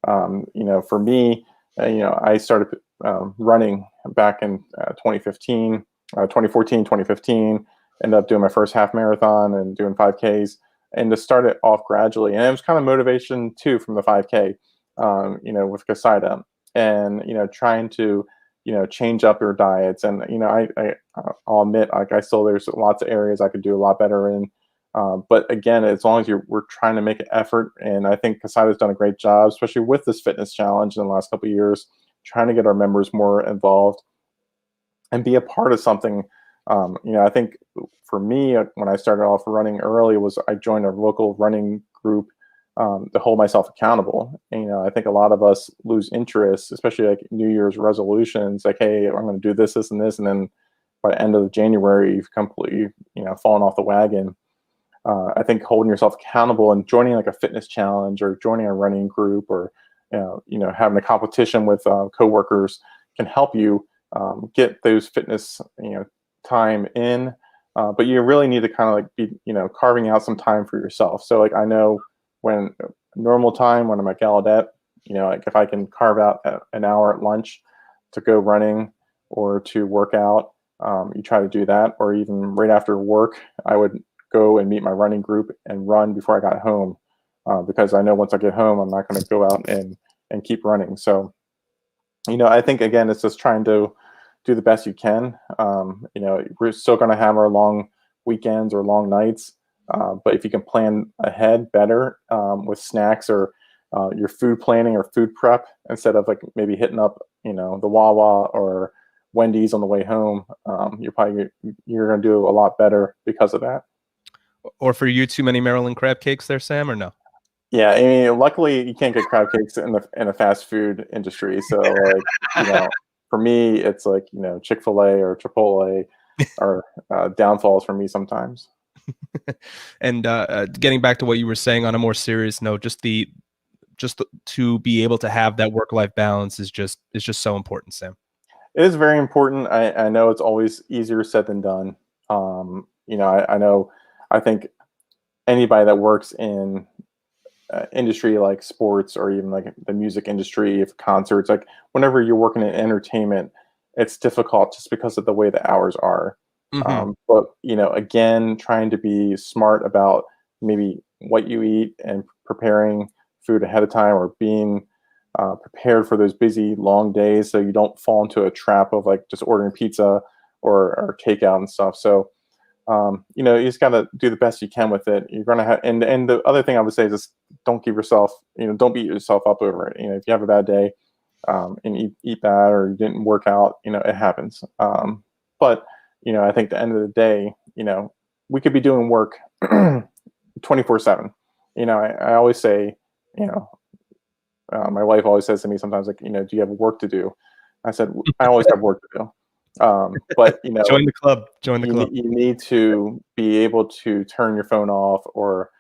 For me, I started running back in 2014, 2015, ended up doing my first half marathon and doing 5Ks. And to start it off gradually, and it was kind of motivation too from the 5K, with CoSIDA, and trying to change up your diets. And I'll admit, like, there's lots of areas I could do a lot better in. But again, as long as we're trying to make an effort, and I think CoSIDA has done a great job, especially with this fitness challenge in the last couple of years, trying to get our members more involved and be a part of something. I think for me, when I started off running early, I joined a local running group to hold myself accountable. And, I think a lot of us lose interest, especially like New Year's resolutions, like, hey, I'm going to do this, this, and this. And then by the end of January, you've completely, fallen off the wagon. I think holding yourself accountable and joining like a fitness challenge or joining a running group, or, having a competition with coworkers can help you get those fitness, time in, but you really need to kind of like be, carving out some time for yourself. So, like, I know when normal time, when I'm at Gallaudet, like, if I can carve out an hour at lunch to go running or to work out, you try to do that. Or even right after work, I would go and meet my running group and run before I got home, because I know once I get home, I'm not going to go out and keep running. So, I think, again, it's just trying to do the best you can. We're still going to have our long weekends or long nights, but if you can plan ahead better, with snacks or your food planning or food prep, instead of like maybe hitting up, the Wawa or Wendy's on the way home, you're going to do a lot better because of that.
Or for you, too many Maryland crab cakes there, Sam, or no?
Yeah, I mean, luckily you can't get crab cakes in the fast food industry. So, like, for me, it's like, Chick-fil-A or Chipotle are downfalls for me sometimes.
And getting back to what you were saying on a more serious note, just to be able to have that work-life balance is just so important, Sam.
It is very important. I know it's always easier said than done. I think anybody that works in industry like sports, or even like the music industry, if concerts, like whenever you're working in entertainment, it's difficult just because of the way the hours are.
Mm-hmm.
But again, trying to be smart about maybe what you eat and preparing food ahead of time, or being prepared for those busy long days, so you don't fall into a trap of like just ordering pizza or takeout and stuff. So you just got to do the best you can with it. You're going to have, and the other thing I would say is just don't give yourself, don't beat yourself up over it. If you have a bad day, and eat bad, or you didn't work out, it happens. But, I think at the end of the day, we could be doing work 24/7. I always say, my wife always says to me sometimes, like, do you have work to do? I said, I always have work to do. But
Join the club. Join the club.
you need to be able to turn your phone off, or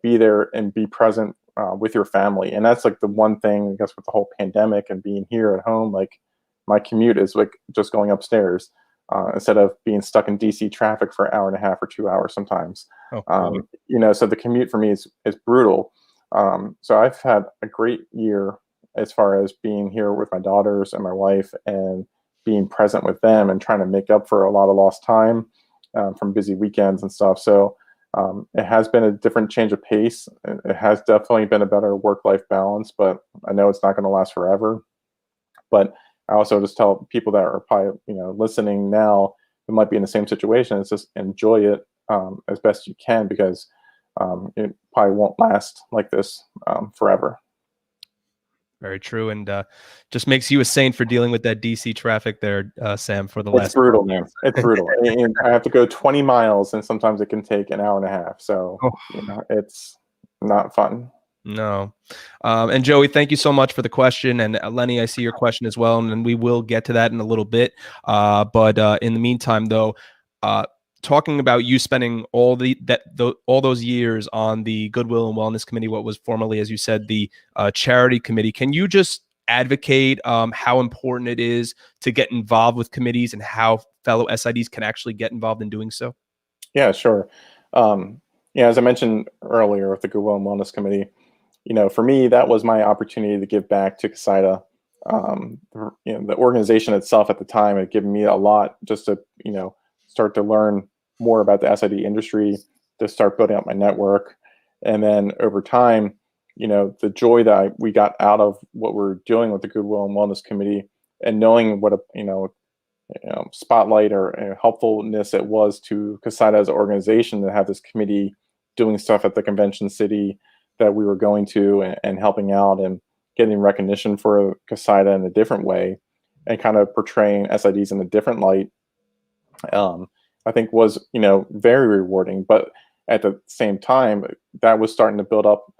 be there and be present with your family. And that's like the one thing, I guess, with the whole pandemic and being here at home. Like, my commute is like just going upstairs instead of being stuck in DC traffic for an hour and a half or 2 hours sometimes.
Oh, boy.
So the commute for me is brutal. So I've had a great year as far as being here with my daughters and my wife, and being present with them and trying to make up for a lot of lost time from busy weekends and stuff. So it has been a different change of pace. It has definitely been a better work-life balance, but I know it's not going to last forever. But I also just tell people that are probably listening now who might be in the same situation, is just enjoy it as best you can, because it probably won't last like this forever.
Very true, and just makes you a saint for dealing with that DC traffic there, Sam. For the last,
it's brutal, man. It's brutal. And I have to go 20 miles, and sometimes it can take an hour and a half. So it's not fun.
No. And Joey, thank you so much for the question. And Lenny, I see your question as well, and we will get to that in a little bit. But in the meantime, though, talking about you spending all those years on the Goodwill and Wellness Committee, what was formerly, as you said, the Charity Committee, can you just advocate how important it is to get involved with committees and how fellow SIDs can actually get involved in doing so?
Yeah, sure. As I mentioned earlier with the Goodwill and Wellness Committee, for me, that was my opportunity to give back to CoSIDA. The organization itself at the time had given me a lot, just to start to learn more about the SID industry, to start building up my network. And then over time, the joy that we got out of what we're doing with the Goodwill and Wellness Committee, and knowing what a spotlight or helpfulness it was to CoSIDA as an organization to have this committee doing stuff at the convention city that we were going to, and helping out and getting recognition for CoSIDA in a different way, and kind of portraying SIDs in a different light, I think was very rewarding. But at the same time, that was starting to build up.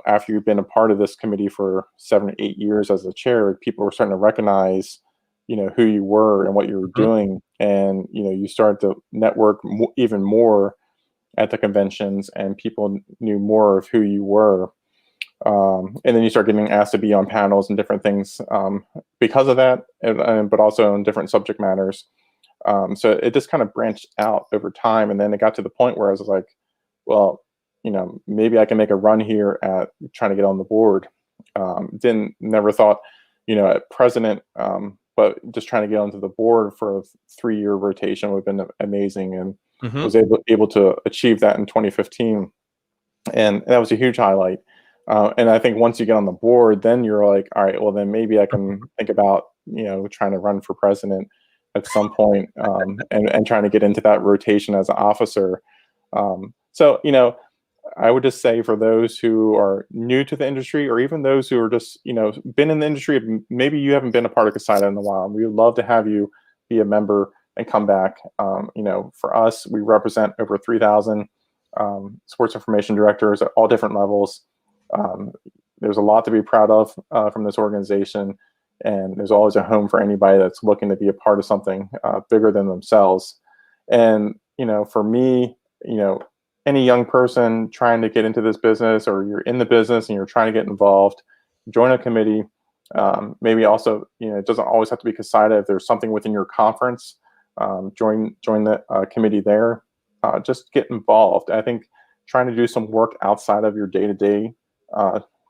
After you've been a part of this committee for 7 or 8 years as a chair, people were starting to recognize who you were and what you were doing, and you started to network even more at the conventions, and people knew more of who you were. And then you start getting asked to be on panels and different things because of that, but also in different subject matters. So it just kind of branched out over time. And then it got to the point where I was like, well, maybe I can make a run here at trying to get on the board. Never thought, at president, but just trying to get onto the board for a 3-year rotation would have been amazing. And was able to achieve that in 2015. And that was a huge highlight. And I think once you get on the board, then you're like, all right, well, then maybe I can think about, trying to run for president at some point, and trying to get into that rotation as an officer. So, I would just say, for those who are new to the industry, or even those who are just, been in the industry, maybe you haven't been a part of CoSIDA in a while, we would love to have you be a member and come back. For us, we represent over 3,000 sports information directors at all different levels. There's a lot to be proud of from this organization, and there's always a home for anybody that's looking to be a part of something bigger than themselves. And for me, any young person trying to get into this business, or you're in the business and you're trying to get involved, join a committee. Maybe also, it doesn't always have to be CoSIDA. If there's something within your conference, join the committee there. Just get involved. I think trying to do some work outside of your day-to-day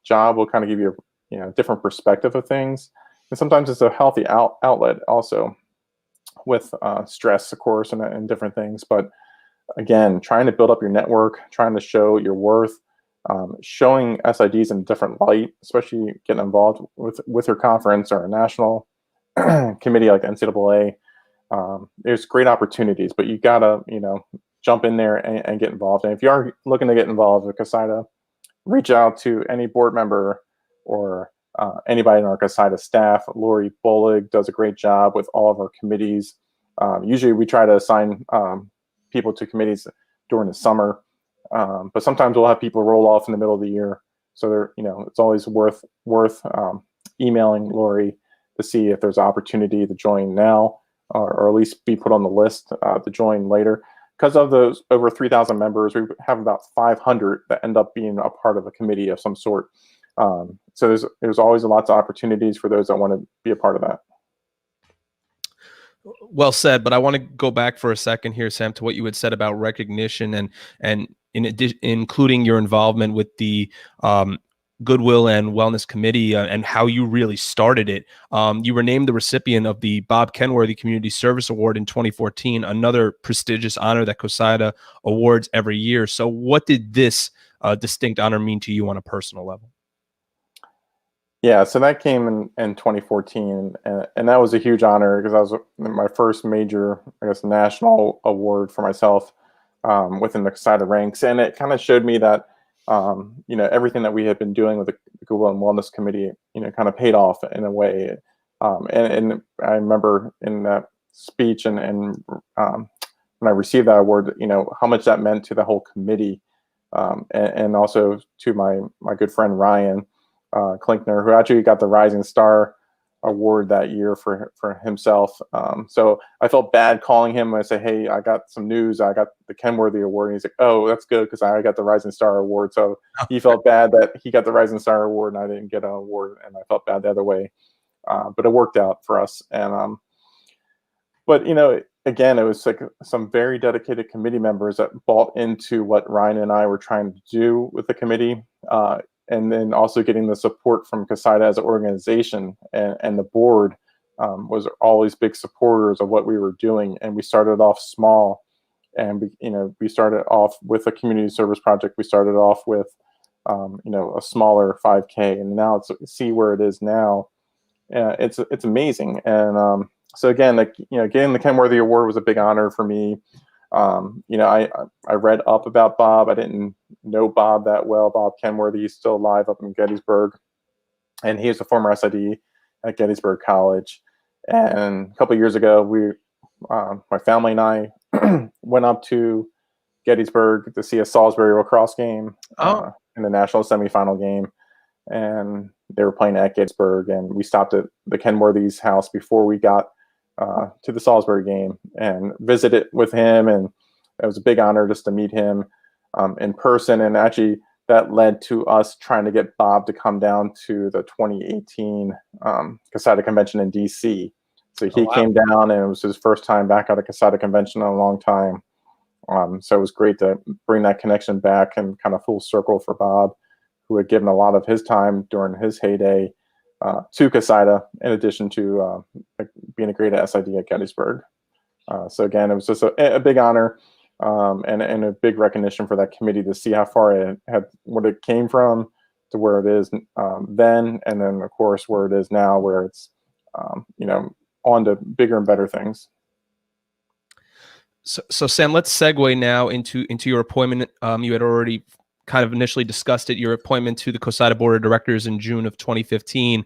job will kind of give you a different perspective of things. And sometimes it's a healthy outlet also, with stress, of course, and different things. But again, trying to build up your network, trying to show your worth, showing SIDs in a different light, especially getting involved with your conference or a national committee like NCAA. There's great opportunities, but you gotta, jump in there and get involved. And if you are looking to get involved with CoSIDA, reach out to any board member or anybody in our CoSIDA staff. Lori Bolig does a great job with all of our committees. Usually we try to assign people to committees during the summer, but sometimes we'll have people roll off in the middle of the year. So it's always worth emailing Lori to see if there's an opportunity to join now, or at least be put on the list to join later. Because of those over 3,000 members, we have about 500 that end up being a part of a committee of some sort. So there's always lots of opportunities for those that want to be a part of that.
Well said, but I want to go back for a second here, Sam, to what you had said about recognition and in addition, including your involvement with the Goodwill and Wellness Committee and how you really started it. You were named the recipient of the Bob Kenworthy Community Service Award in 2014, another prestigious honor that CoSIDA awards every year. So what did this distinct honor mean to you on a personal level?
Yeah, so that came in 2014, and that was a huge honor because that was my first major, I guess, national award for myself within the CoSIDA ranks, and it kind of showed me that everything that we had been doing with the Goodwill and Wellness Committee, kind of paid off in a way. And I remember in that speech and when I received that award, how much that meant to the whole committee, and also to my good friend Ryan Klinkner, who actually got the Rising Star Award that year for himself. So I felt bad calling him. I said, "Hey, I got some news. I got the Kenworthy Award." And he's like, "Oh, that's good because I got the Rising Star Award." So he felt bad that he got the Rising Star Award and I didn't get an award, and I felt bad the other way. But it worked out for us. And but again, it was like some very dedicated committee members that bought into what Ryan and I were trying to do with the committee. And then also getting the support from CoSIDA as an organization, and the board was always big supporters of what we were doing. And we started off small, and we started off with a community service project. We started off with a smaller 5K, and now see where it is now. It's amazing. And so again, getting the Kenworthy Award was a big honor for me. I read up about Bob. I didn't know Bob that well. Bob Kenworthy, he's still alive up in Gettysburg, and he was a former SID at Gettysburg College. And a couple of years ago, my family and I went up to Gettysburg to see a Salisbury Lacrosse game in the national semifinal game, and they were playing at Gettysburg, and we stopped at the Kenworthy's house before we got to the Salisbury game and visited with him, and it was a big honor just to meet him in person. And actually, that led to us trying to get Bob to come down to the 2018 CoSIDA convention in DC. So he came down, and it was his first time back at a CoSIDA convention in a long time. So it was great to bring that connection back and kind of full circle for Bob, who had given a lot of his time during his heyday to CoSIDA, in addition to being a great SID at Gettysburg. So again, it was just a big honor and a big recognition for that committee to see how far it had, what it came from to where it is then, and then of course where it is now, where it's on to bigger and better things.
So Sam, let's segue now into your appointment. You had already kind of initially discussed it, your appointment to the CoSIDA Board of Directors in June of 2015,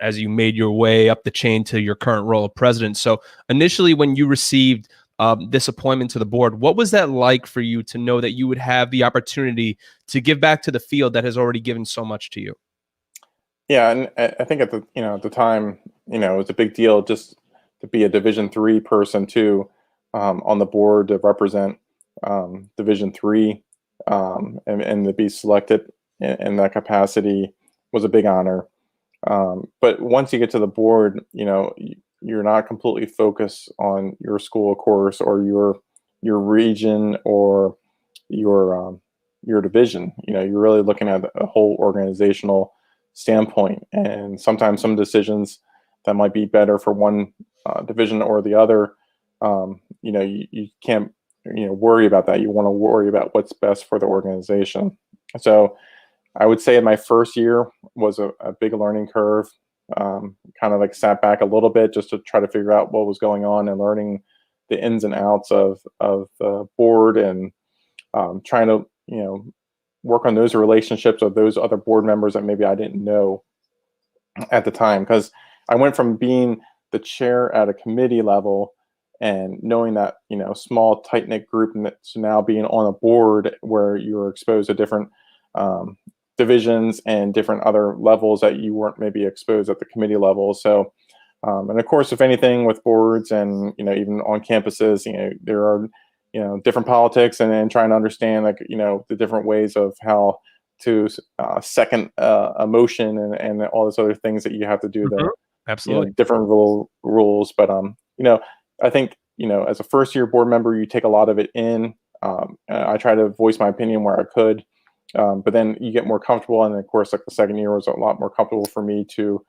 as you made your way up the chain to your current role of president. So initially, when you received this appointment to the board, what was that like for you to know that you would have the opportunity to give back to the field that has already given so much to you?
Yeah, and I think at the time, it was a big deal just to be a Division III person too, on the board to represent Division III. And to be selected in that capacity was a big honor. But once you get to the board, you're not completely focused on your school, of course, or your region or your division. You're really looking at a whole organizational standpoint, and sometimes some decisions that might be better for one division or the other, you can't worry about that. You want to worry about what's best for the organization. So I would say my first year was a big learning curve. Kind of like sat back a little bit just to try to figure out what was going on and learning the ins and outs of the board, and trying to work on those relationships with those other board members that maybe I didn't know at the time, because I went from being the chair at a committee level and knowing that small tight-knit group, and to now being on a board where you're exposed to different divisions and different other levels that you weren't maybe exposed at the committee level. So And of course, if anything, with boards and even on campuses, there are different politics, and trying to understand the different ways of how to second emotion and all those other things that you have to do
Mhm.
to
Absolutely.
different rules. But I think as a first year board member, you take a lot of it in. I try to voice my opinion where I could, but then you get more comfortable, and of course, like the second year was a lot more comfortable for me to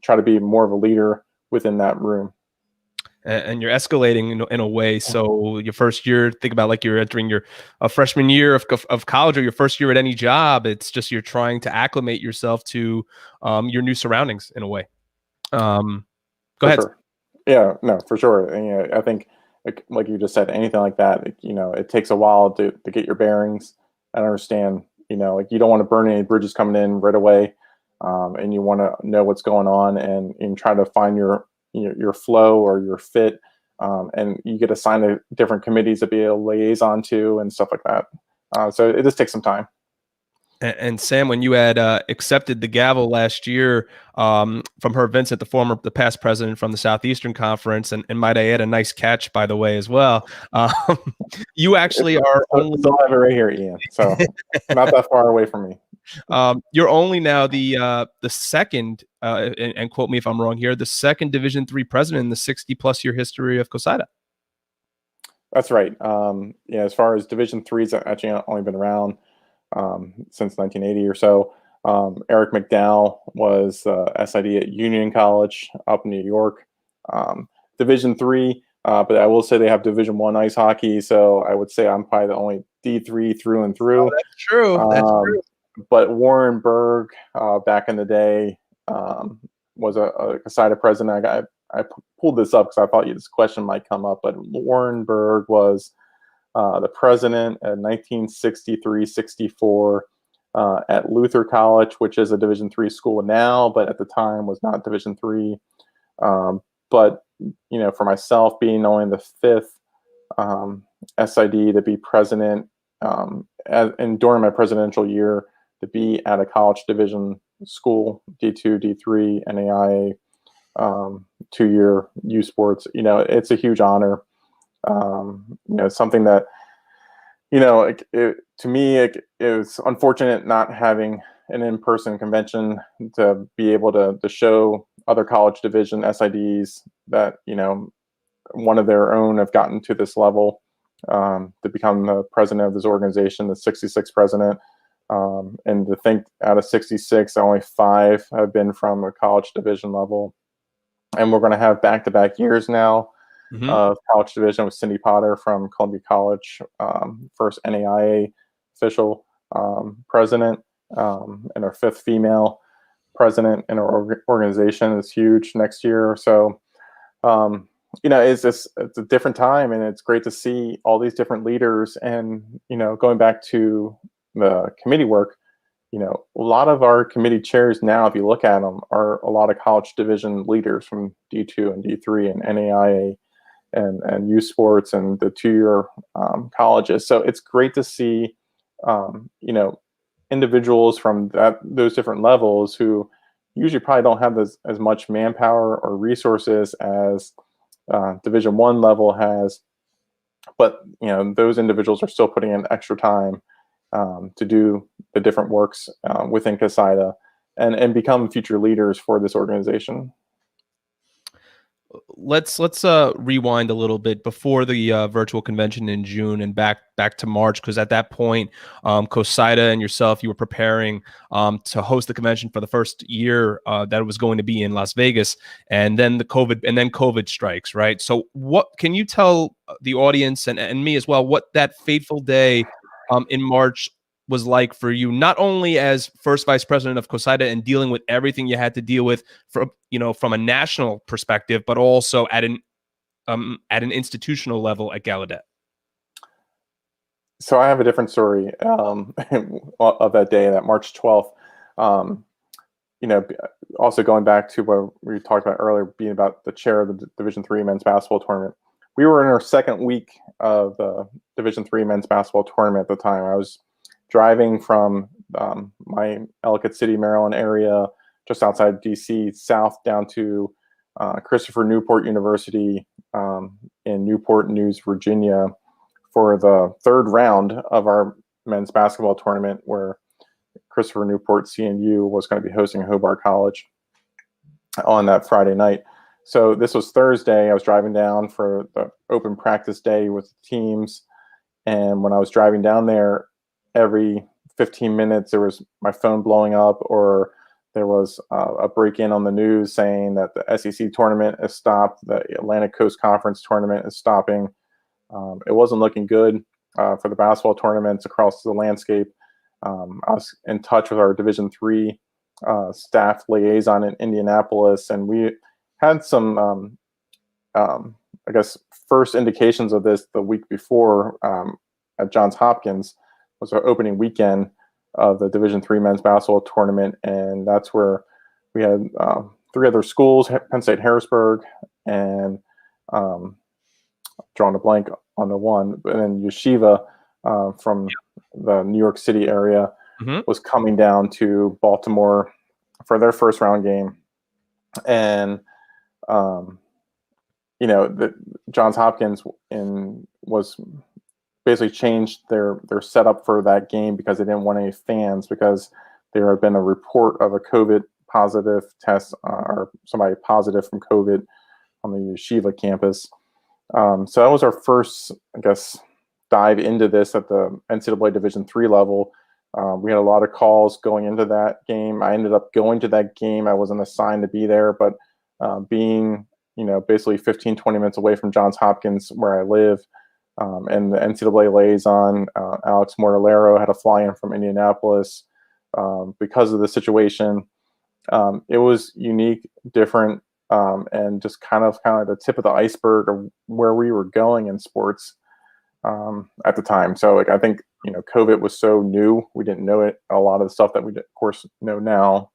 try to be more of a leader within that room.
And you're escalating in a way. So your first year, think about like you're entering your freshman year of college, or your first year at any job. It's just you're trying to acclimate yourself to your new surroundings in a way. Go
For
ahead.
sure. Yeah, no, for sure. And, I think like you just said, anything like that, it takes a while to get your bearings and understand. Like you don't want to burn any bridges coming in right away, and you want to know what's going on and try to find your flow or your fit. And you get assigned to different committees to be a liaison to and stuff like that. So it just takes some time.
And Sam, when you had accepted the gavel last year from Herb Vincent, the past president from the Southeastern Conference, and might I add, a nice catch, by the way, as well. Um, you actually are only.
So I have it right here, Ian. So not that far away from me.
You're only now the second, and quote me if I'm wrong here, the second Division III president in the 60+ year history of CoSIDA.
That's right. As far as Division threes, actually only been around since 1980 or so. Eric McDowell was SID at Union College up in New York. Division three, but I will say they have Division I ice hockey, so I would say I'm probably the only D3 through and through.
Oh, that's true. That's true.
But Warren Berg, back in the day, was a CoSIDA president. I pulled this up because I thought this question might come up. But Warren Berg was the president in 1963-64 at Luther College, which is a Division III school now, but at the time was not Division III. But for myself, being only the fifth SID to be president, and during my presidential year to be at a college division school, D2, D3, NAIA, 2-year U Sports, it's a huge honor. Something that, to me, it was unfortunate not having an in-person convention to be able to show other college division SIDs that, one of their own have gotten to this level, to become the president of this organization, the 66th president. And to think out of 66, only 5 have been from a college division level. And we're going to have back-to-back years now of college division with Cindy Potter from Columbia College, first NAIA official president, and our 5th female president in our organization. Is huge next year. So, it's a different time, and it's great to see all these different leaders. And, going back to the committee work, a lot of our committee chairs now, if you look at them, are a lot of college division leaders from D2 and D3 and NAIA and U Sports and the 2-year colleges. So it's great to see, individuals from those different levels who usually probably don't have as much manpower or resources as Division I level has, but those individuals are still putting in extra time to do the different works within CoSIDA and become future leaders for this organization.
Let's rewind a little bit before the virtual convention in June and back to March, because at that point, CoSIDA and yourself, you were preparing to host the convention for the first year that it was going to be in Las Vegas, and then COVID strikes, right? So what can you tell the audience and me as well what that fateful day in March was like for you, not only as first vice president of CoSIDA and dealing with everything you had to deal with from a national perspective, but also at an institutional level at Gallaudet?
So I have a different story of that day, that March 12th. Also going back to what we talked about earlier, being about the chair of the Division III men's basketball tournament. We were in our second week of the Division III men's basketball tournament at the time. I was driving from my Ellicott City, Maryland area, just outside DC, south down to Christopher Newport University in Newport News, Virginia, for the third round of our men's basketball tournament, where Christopher Newport CNU was going to be hosting Hobart College on that Friday night. So this was Thursday. I was driving down for the open practice day with the teams. And when I was driving down there, every 15 minutes, there was my phone blowing up, or there was a break-in on the news saying that the SEC tournament is stopped, the Atlantic Coast Conference tournament is stopping. It wasn't looking good for the basketball tournaments across the landscape. I was in touch with our Division III staff liaison in Indianapolis, and we had some, I guess, first indications of this the week before at Johns Hopkins. Was our opening weekend of the Division III men's basketball tournament, and that's where we had 3 other schools: Penn State Harrisburg, and drawing a blank on the one, and then Yeshiva from the New York City area was coming down to Baltimore for their first round game. And the Johns Hopkins was basically changed their setup for that game because they didn't want any fans, because there had been a report of a COVID positive test or somebody positive from COVID on the Yeshiva campus. So that was our first, I guess, dive into this at the NCAA Division III level. We had a lot of calls going into that game. I ended up going to that game. I wasn't assigned to be there, but being, basically 15, 20 minutes away from Johns Hopkins, where I live, and the NCAA liaison, Alex Mortallero, had a fly-in from Indianapolis because of the situation. It was unique, different, and just kind of the tip of the iceberg of where we were going in sports at the time. So, I think, COVID was so new, we didn't know it. A lot of the stuff that we, of course, know now.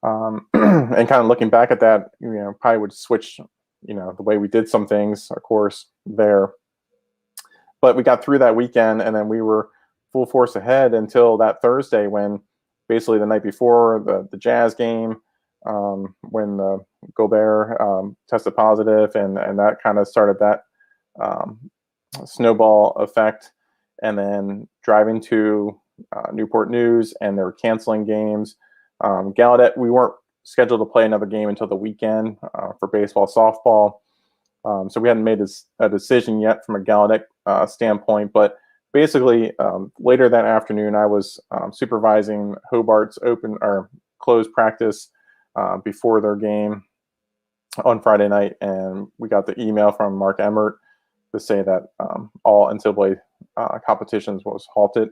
And kind of looking back at that, probably would switch, the way we did some things, of course, there. But we got through that weekend, and then we were full force ahead until that Thursday, when basically the night before the Jazz game, when Gobert tested positive, and that kind of started that snowball effect. And then driving to Newport News, and they were canceling games. Gallaudet, we weren't scheduled to play another game until the weekend for baseball, softball. So we hadn't made a decision yet from a Gallaudet standpoint, but basically later that afternoon, I was supervising Hobart's open or closed practice before their game on Friday night, and we got the email from Mark Emmert to say that all NCAA competitions was halted,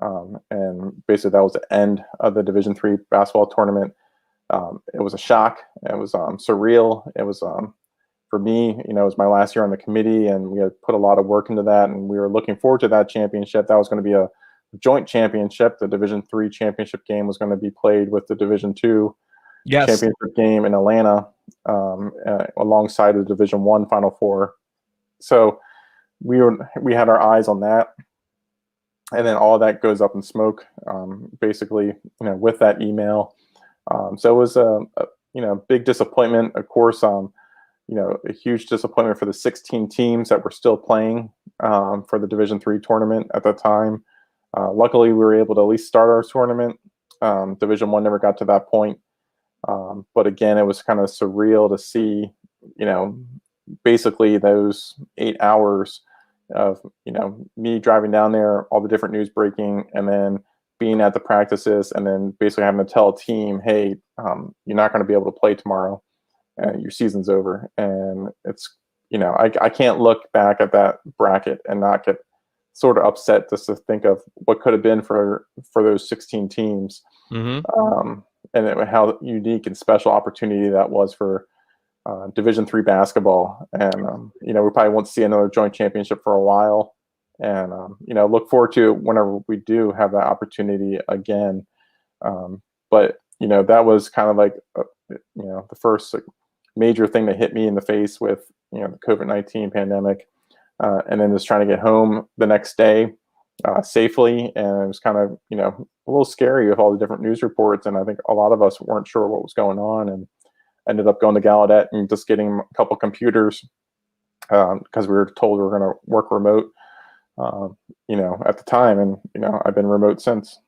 and basically that was the end of the Division III basketball tournament. It was a shock. It was surreal. It was for me, it was my last year on the committee, and we had put a lot of work into that, and we were looking forward to that championship. That was going to be a joint championship. The Division III championship game was going to be played with the Division II championship game in Atlanta, alongside the Division I Final Four. So we had our eyes on that, and then all of that goes up in smoke, basically, with that email. So it was a big disappointment, of course. A huge disappointment for the 16 teams that were still playing for the Division III tournament at the time. Luckily, we were able to at least start our tournament. Division I never got to that point. But again, it was kind of surreal to see, basically those 8 hours of, me driving down there, all the different news breaking, and then being at the practices, and then basically having to tell a team, hey, you're not going to be able to play tomorrow. Your season's over. And it's, I can't look back at that bracket and not get sort of upset just to think of what could have been for those 16 teams. And how unique and special opportunity that was for Division III basketball. And, we probably won't see another joint championship for a while. And, look forward to whenever we do have that opportunity again. But, that was kind of like, the first major thing that hit me in the face with, the COVID-19 pandemic. And then just trying to get home the next day safely. And it was kind of, a little scary with all the different news reports. And I think a lot of us weren't sure what was going on. And ended up going to Gallaudet and just getting a couple computers because we were told we were going to work remote, at the time. And, I've been remote since.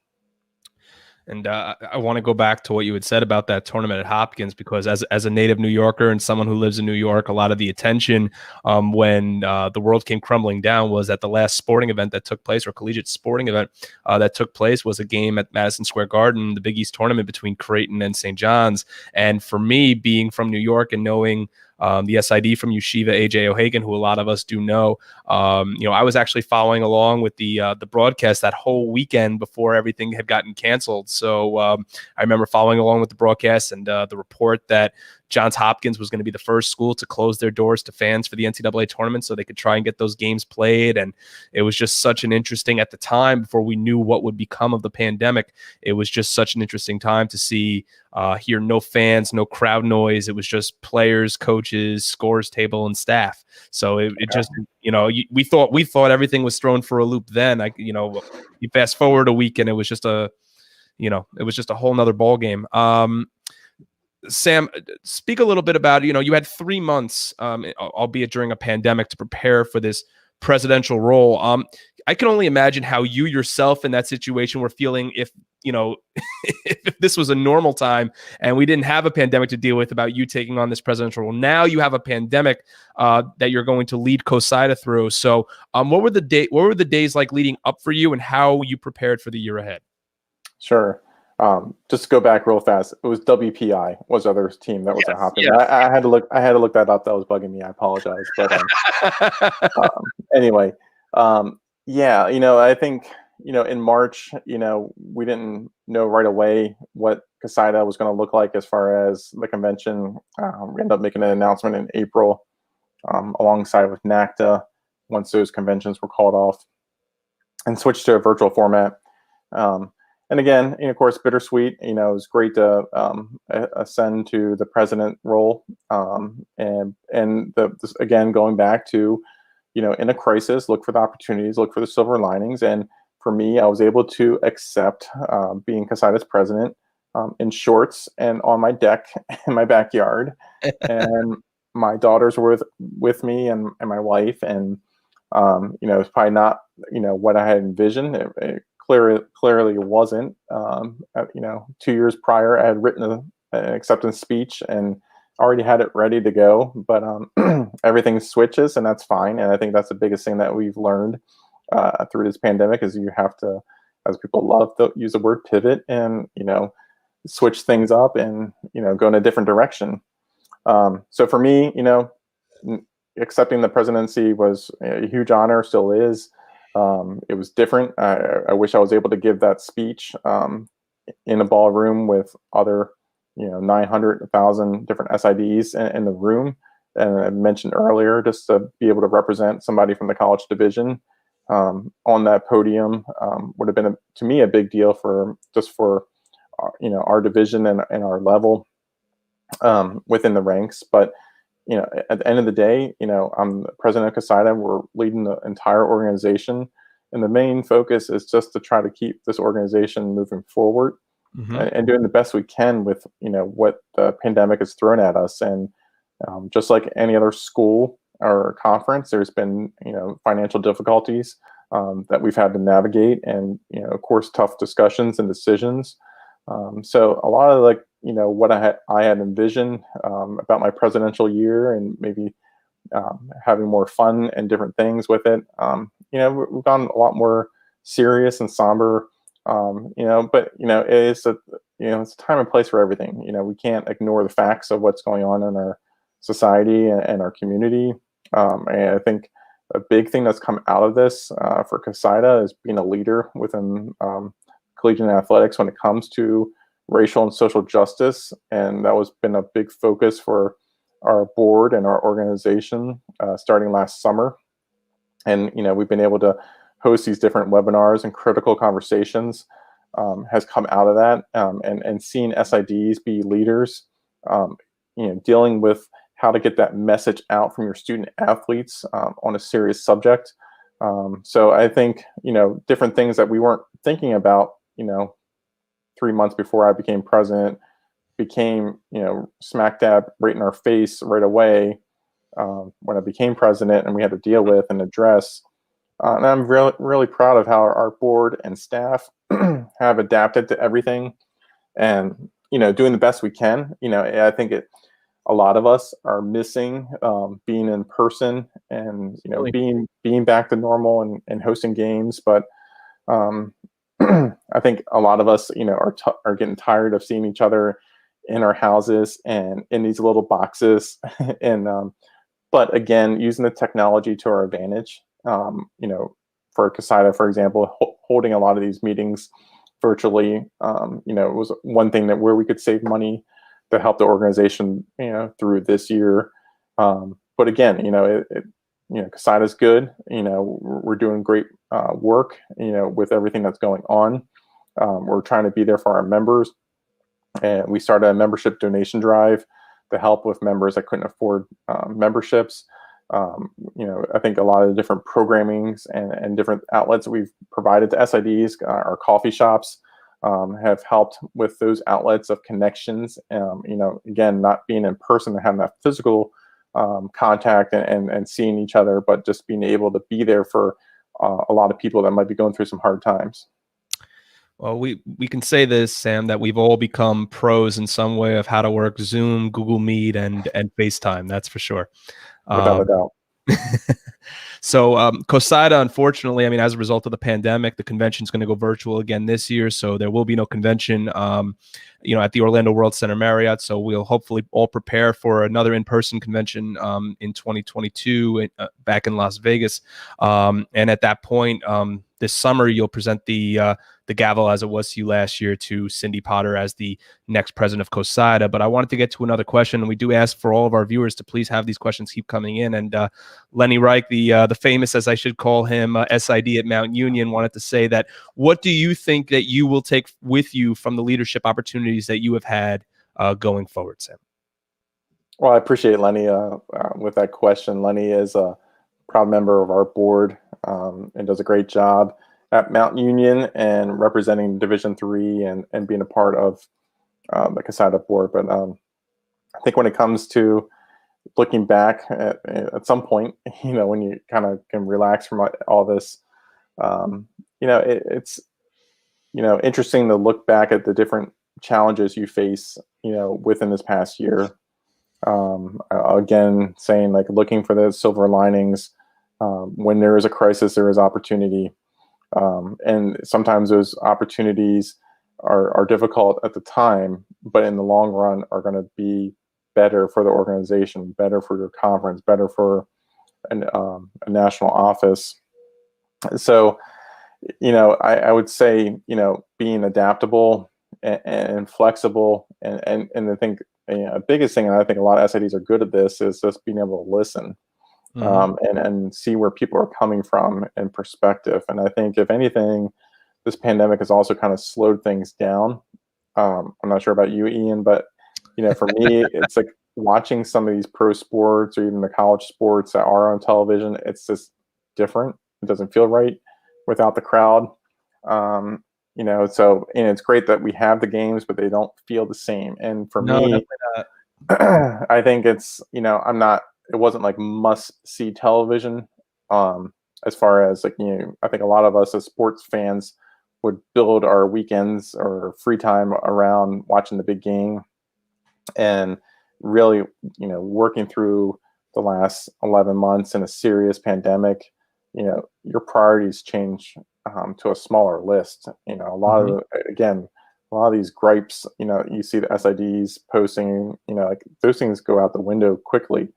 And I want to go back to what you had said about that tournament at Hopkins, because as a native New Yorker and someone who lives in New York, a lot of the attention when the world came crumbling down was at the last sporting event that took place, or collegiate sporting event that took place, was a game at Madison Square Garden, the Big East tournament between Creighton and St. John's. And for me, being from New York and knowing the SID from Yeshiva, AJ O'Hagan, who a lot of us do know. I was actually following along with the broadcast that whole weekend before everything had gotten canceled. So I remember following along with the broadcast and the report that Johns Hopkins was going to be the first school to close their doors to fans for the NCAA tournament so they could try and get those games played. And it was just such an interesting, at the time, before we knew what would become of the pandemic, it was just such an interesting time to see, hear no fans, no crowd noise. It was just players, coaches, scores table, and staff. So it just, we thought everything was thrown for a loop then. You fast forward a week and it was just a whole nother ball game. Sam, speak a little bit about, you had 3 months, albeit during a pandemic, to prepare for this presidential role. I can only imagine how you yourself in that situation were feeling if if this was a normal time and we didn't have a pandemic to deal with, about you taking on this presidential role. Now you have a pandemic that you're going to lead CoSIDA through. So what were the days like leading up for you, and how you prepared for the year ahead?
Sure. Just to go back real fast, it was WPI was the other team that was at Hopkins.
Yes.
I had to look that up. That was bugging me. I apologize. But anyway, I think in March, we didn't know right away what CoSIDA was going to look like as far as the convention. We ended up making an announcement in April, alongside with NACTA, once those conventions were called off, and switched to a virtual format. And again, of course, bittersweet. It was great to ascend to the president role, and again, going back to, in a crisis, look for the opportunities, look for the silver linings. And for me, I was able to accept being CoSIDA's president in shorts and on my deck in my backyard, and my daughters were with me, and my wife, and it's probably not what I had envisioned. It clearly wasn't. 2 years prior, I had written an acceptance speech and already had it ready to go, but everything switches, and that's fine. And I think that's the biggest thing that we've learned through this pandemic, is you have to, as people love to use the word, pivot, and switch things up and go in a different direction. So for me, accepting the presidency was a huge honor, still is. It was different. I wish I was able to give that speech in a ballroom with other 900,000 different SIDs in the room. And I mentioned earlier, just to be able to represent somebody from the college division on that podium would have been, to me, a big deal for our division and our level within the ranks. But at the end of the day, I'm the president of CoSIDA. We're leading the entire organization, and the main focus is just to try to keep this organization moving forward, and doing the best we can with what the pandemic has thrown at us. And just like any other school or conference, there's been financial difficulties that we've had to navigate, and of course, tough discussions and decisions. So a lot of what I had envisioned about my presidential year, and maybe having more fun and different things with it. We've gone a lot more serious and somber. But it's a time and place for everything. We can't ignore the facts of what's going on in our society and our community. And I think a big thing that's come out of this for CoSIDA is being a leader within collegiate athletics when it comes to racial and social justice. And that was been a big focus for our board and our organization starting last summer. And, we've been able to host these different webinars, and critical conversations has come out of that. And seeing SIDs be leaders, dealing with how to get that message out from your student athletes on a serious subject. So I think, different things that we weren't thinking about, 3 months before I became president, became, smack dab right in our face right away when I became president, and we had to deal with and address. And I'm really, really proud of how our board and staff have adapted to everything, and doing the best we can. I think a lot of us are missing being in person, and being back to normal and hosting games. But I think a lot of us, are getting tired of seeing each other in our houses and in these little boxes. And but again, using the technology to our advantage. For CoSIDA, for example, holding a lot of these meetings virtually, it was one thing where we could save money to help the organization, through this year. But again, CoSIDA is good. We're doing great work, with everything that's going on. We're trying to be there for our members, and we started a membership donation drive to help with members that couldn't afford memberships. I think a lot of the different programmings and different outlets that we've provided to SIDs, our coffee shops, have helped with those outlets of connections. Again, not being in person and having that physical contact and seeing each other, but just being able to be there for a lot of people that might be going through some hard times.
Well, we can say this, Sam, that we've all become pros in some way of how to work Zoom, Google Meet, and FaceTime. That's for sure.
Without a doubt.
So CoSIDA, unfortunately, I mean, as a result of the pandemic, the convention is going to go virtual again this year. So there will be no convention, at the Orlando World Center Marriott. So we'll hopefully all prepare for another in-person convention in 2022 back in Las Vegas. And at that point, this summer, you'll present the gavel, as it was to you last year, to Cindy Potter as the next president of CoSIDA. But I wanted to get to another question, and we do ask for all of our viewers to please have these questions keep coming in. And Lenny Reich, the famous, as I should call him, SID at Mount Union, wanted to say that, what do you think that you will take with you from the leadership opportunities that you have had going forward, Sam?
Well, I appreciate Lenny with that question. Lenny is a proud member of our board and does a great job at Mount Union and representing Division III and being a part of the CoSIDA board. But I think when it comes to looking back at some point, when you kind of can relax from all this, it's interesting to look back at the different challenges you face, within this past year. Again, saying, like, looking for the silver linings. When there is a crisis, there is opportunity. And sometimes those opportunities are difficult at the time, but in the long run are going to be better for the organization, better for your conference, better for a national office. So, I would say, being adaptable and flexible, and I think the biggest thing, and I think a lot of SIDs are good at this, is just being able to listen. And see where people are coming from and perspective. And I think, if anything, this pandemic has also kind of slowed things down. I'm not sure about you, Ian, but for me, it's like watching some of these pro sports or even the college sports that are on television. It's just different. It doesn't feel right without the crowd. So, and it's great that we have the games, but they don't feel the same. And for me, I think it's, it wasn't like must see television. As far as, like, I think a lot of us as sports fans would build our weekends or free time around watching the big game, and really, working through the last 11 months in a serious pandemic, your priorities change to a smaller list. A lot of these gripes, you see the SIDs posting, like, those things go out the window quickly.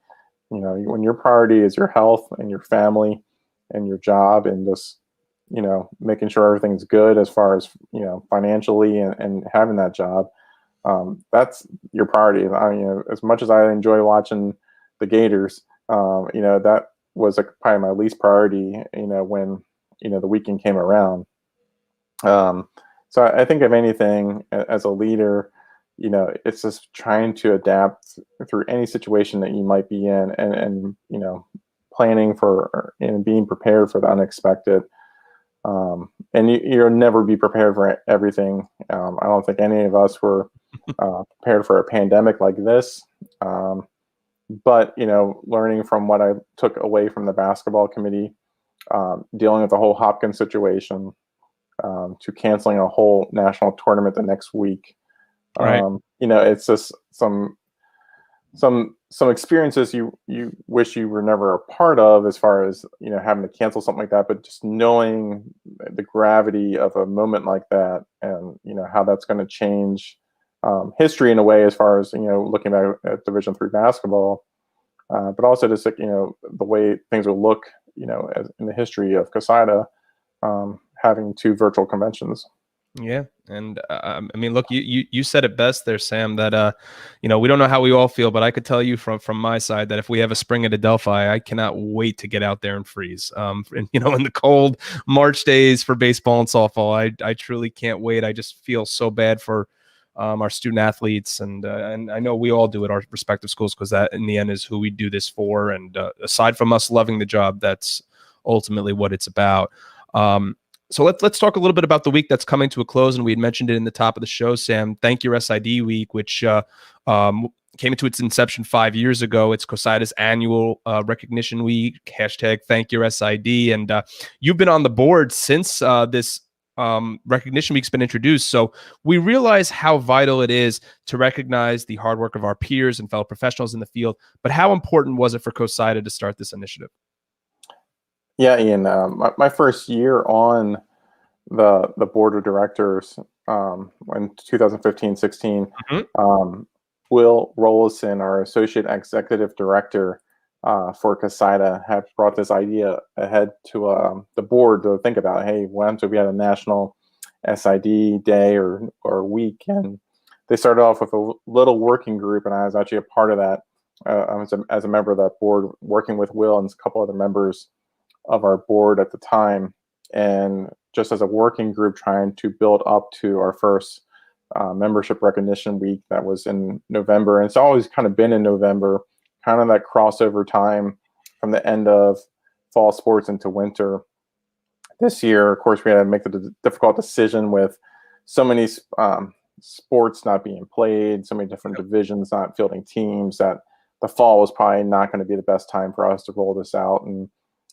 When your priority is your health and your family and your job, and just, making sure everything's good as far as, financially and having that job, that's your priority. As much as I enjoy watching the Gators, that was probably my least priority, when, the weekend came around. So I think, if anything, as a leader, it's just trying to adapt through any situation that you might be in, and planning for and being prepared for the unexpected. And you'll never be prepared for everything. I don't think any of us were prepared for a pandemic like this. But, learning from what I took away from the basketball committee, dealing with the whole Hopkins situation, to canceling a whole national tournament the next week.
Right.
It's just some experiences you wish you were never a part of, as far as having to cancel something like that, but just knowing the gravity of a moment like that, and how that's going to change history in a way, as far as looking back at Division III basketball, but also just the way things will look as in the history of CoSIDA, having 2 virtual conventions.
Yeah. And I mean, look, you said it best there, Sam, that, we don't know how we all feel, but I could tell you from my side that if we have a spring at Adelphi, I cannot wait to get out there and freeze. And, in the cold March days for baseball and softball, I truly can't wait. I just feel so bad for our student athletes. And I know we all do at our respective schools, because that in the end is who we do this for. And aside from us loving the job, that's ultimately what it's about. So let's talk a little bit about the week that's coming to a close, and we had mentioned it in the top of the show, Sam. Thank Your SID Week, which came into its inception 5 years ago. It's CoSIDA's annual recognition week, hashtag Thank Your SID. And you've been on the board since this recognition week's been introduced. So we realize how vital it is to recognize the hard work of our peers and fellow professionals in the field. But how important was it for CoSIDA to start this initiative?
Yeah, Ian, my first year on the board of directors, in 2015-16, Will Rollison, our associate executive director for CoSIDA, had brought this idea ahead to the board to think about. Hey, why don't we have a national SID day or week? And they started off with a little working group, and I was actually a part of that. I was as a member of that board, working with Will and a couple other members of our board at the time, and just as a working group, trying to build up to our first membership recognition week that was in November. And it's always kind of been in November, kind of that crossover time from the end of fall sports into winter. This year, of course, we had to make the difficult decision with so many sports not being played, so many different divisions not fielding teams, that the fall was probably not going to be the best time for us to roll this out. And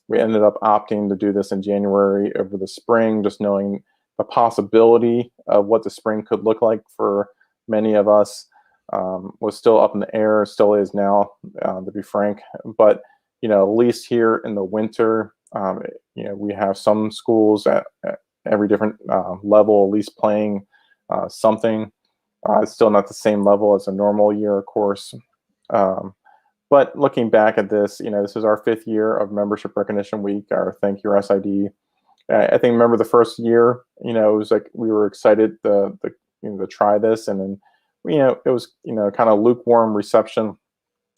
we ended up opting to do this in January over the spring, just knowing the possibility of what the spring could look like for many of us was still up in the air, still is now, to be frank. But, at least here in the winter, we have some schools at every different level, at least playing something. It's still not the same level as a normal year, of course. But looking back at this, this is our 5th year of Membership Recognition Week, our Thank Your SID. I think, remember the first year, it was like we were excited to try this, and then, it was, kind of lukewarm reception.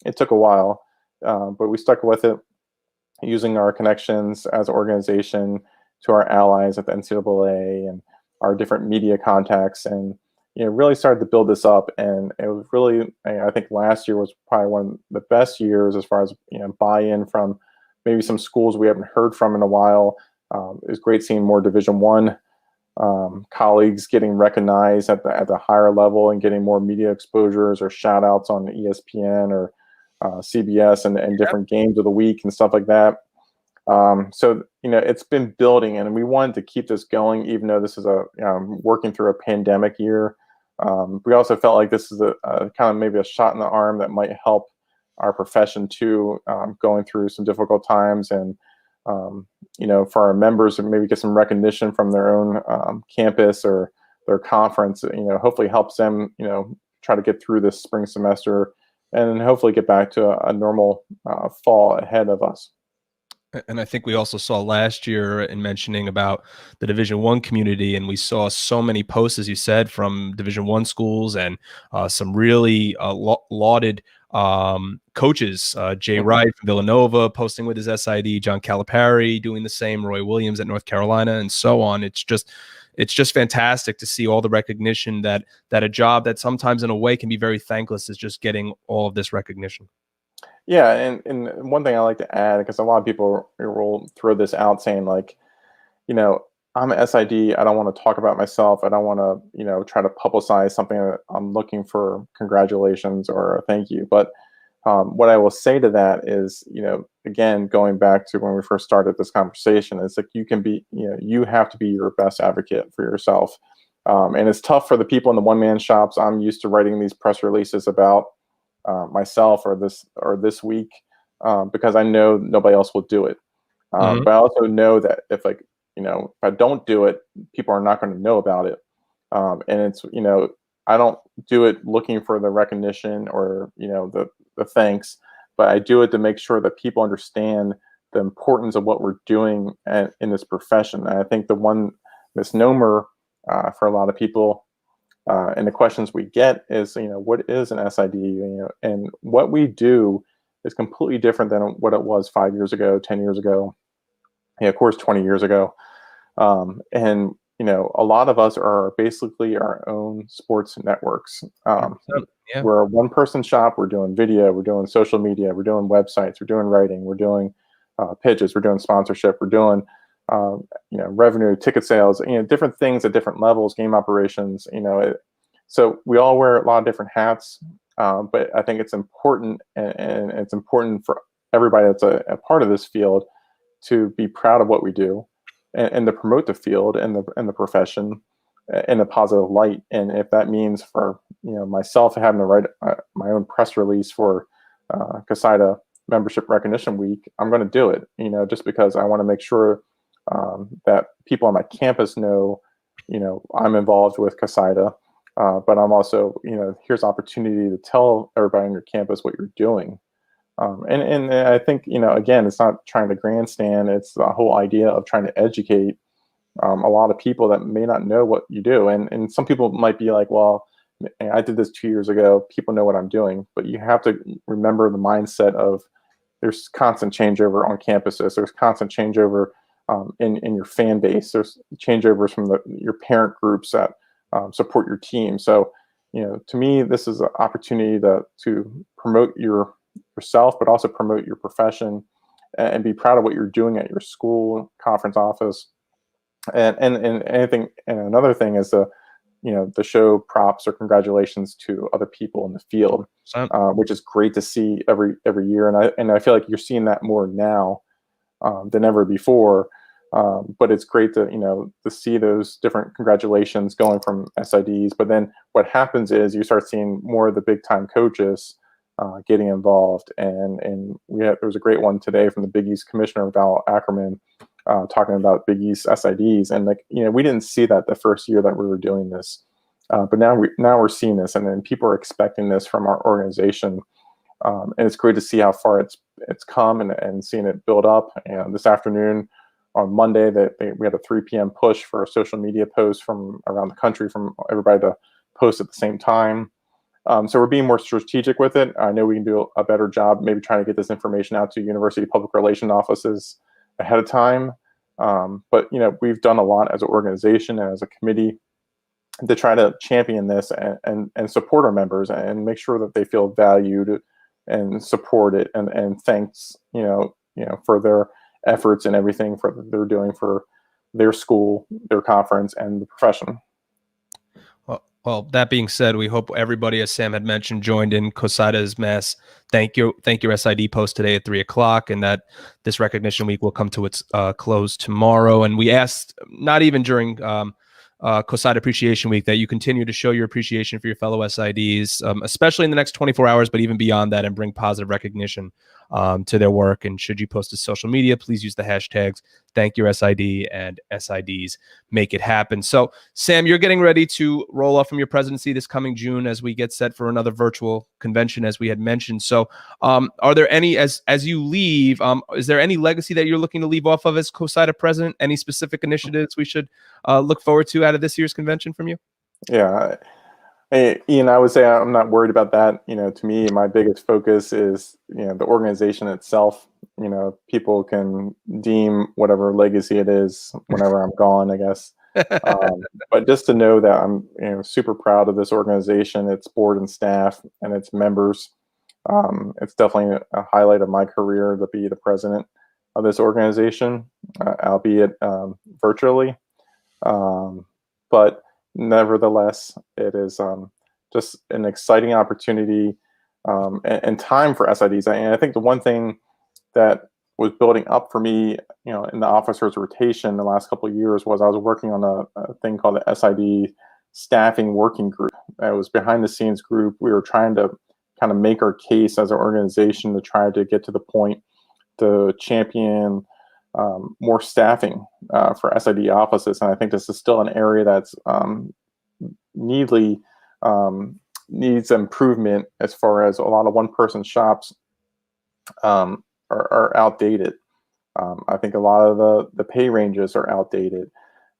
It took a while, but we stuck with it, using our connections as an organization to our allies at the NCAA and our different media contacts, and really started to build this up. And it was really, I think last year was probably one of the best years as far as buy-in from maybe some schools we haven't heard from in a while. It was great seeing more Division I colleagues getting recognized at the higher level and getting more media exposures or shout outs on ESPN or CBS and different games of the week and stuff like that. So it's been building, and we wanted to keep this going, even though this is working through a pandemic year. We also felt like this is a kind of maybe a shot in the arm that might help our profession too, going through some difficult times, and for our members to maybe get some recognition from their own campus or their conference. Hopefully helps them try to get through this spring semester, and hopefully get back to a normal fall ahead of us.
And I think we also saw last year in mentioning about the Division I community, and we saw so many posts, as you said, from Division I schools and some really lauded coaches. Jay Wright from Villanova posting with his SID, John Calipari doing the same, Roy Williams at North Carolina, and so on. It's just fantastic to see all the recognition that a job that sometimes in a way can be very thankless is just getting all of this recognition.
Yeah, and one thing I like to add, because a lot of people will throw this out saying, like, I'm an SID. I don't want to talk about myself. I don't want to, try to publicize something that I'm looking for congratulations or a thank you. But what I will say to that is, again, going back to when we first started this conversation, it's like you have to be your best advocate for yourself. And it's tough for the people in the one-man shops. I'm used to writing these press releases about myself or this week because I know nobody else will do it.
Mhm.
But I also know that if I don't do it, people are not going to know about it. And I don't do it looking for the recognition or, the thanks, but I do it to make sure that people understand the importance of what we're doing in this profession. And I think the one misnomer for a lot of people and the questions we get is, what is an SID? And what we do is completely different than what it was 5 years ago, 10 years ago, of course, 20 years ago. And a lot of us are basically our own sports networks.
100%. Yeah.
We're a one-person shop. We're doing video. We're doing social media. We're doing websites. We're doing writing. We're doing pitches. We're doing sponsorship. We're doing revenue, ticket sales. Different things at different levels, game operations. So we all wear a lot of different hats. But I think it's important, and it's important for everybody that's a part of this field to be proud of what we do and to promote the field and the profession in a positive light. And if that means for myself having to write my own press release for CoSIDA Membership Recognition Week, I'm going to do it. Just because I want to make sure that people on my campus know, I'm involved with CoSIDA, but I'm also, here's opportunity to tell everybody on your campus what you're doing. And I think, again, it's not trying to grandstand. It's the whole idea of trying to educate a lot of people that may not know what you do. And some people might be like, well, I did this 2 years ago. People know what I'm doing. But you have to remember the mindset of there's constant changeover on campuses. There's constant changeover in your fan base. There's changeovers from your parent groups that support your team. So, to me, this is an opportunity to promote yourself, but also promote your profession and be proud of what you're doing at your school, conference office, and anything. And another thing is to show props or congratulations to other people in the field, which is great to see every year. And I feel like you're seeing that more now than ever before. But it's great to see those different congratulations going from SIDs. But then what happens is you start seeing more of the big time coaches getting involved. And there was a great one today from the Big East Commissioner, Val Ackerman, talking about Big East SIDs. And we didn't see that the first year that we were doing this, but now we're seeing this, and then people are expecting this from our organization. And it's great to see how far it's come and seeing it build up. And this afternoon, on Monday, we had a 3 p.m. push for a social media post from around the country from everybody to post at the same time. So we're being more strategic with it. I know we can do a better job, maybe trying to get this information out to university public relation offices ahead of time. But we've done a lot as an organization and as a committee to try to champion this and support our members and make sure that they feel valued and supported and thanks for their efforts and everything they're doing for their school, their conference, and the profession.
Well, that being said, we hope everybody, as Sam had mentioned, joined in CoSIDA's mass thank your SID post today at 3:00, and that this recognition week will come to its close tomorrow. And we asked, not even during CoSIDA Appreciation Week, that you continue to show your appreciation for your fellow SIDs, especially in the next 24 hours, but even beyond that, and bring positive recognition to their work. And should you post to social media, please use the hashtags Thank Your SID and SIDs Make It Happen. So, Sam, you're getting ready to roll off from your presidency this coming June as we get set for another virtual convention, as we had mentioned. So, are there any, as you leave, is there any legacy that you're looking to leave off of as CoSIDA president? Any specific initiatives we should look forward to out of this year's convention from you?
Yeah. Hey, Ian, I would say I'm not worried about that. To me, my biggest focus is, the organization itself. People can deem whatever legacy it is whenever I'm gone, I guess. But just to know that I'm, super proud of this organization, its board and staff, and its members. It's definitely a highlight of my career to be the president of this organization, albeit virtually. But nevertheless, it is just an exciting opportunity and time for SIDs. And I think the one thing that was building up for me, in the officers rotation the last couple of years was I was working on a thing called the SID staffing working group. It was behind the scenes group. We were trying to kind of make our case as an organization to try to get to the point to champion more staffing for SID offices. And I think this is still an area that's needs improvement as far as a lot of one-person shops are outdated. I think a lot of the pay ranges are outdated.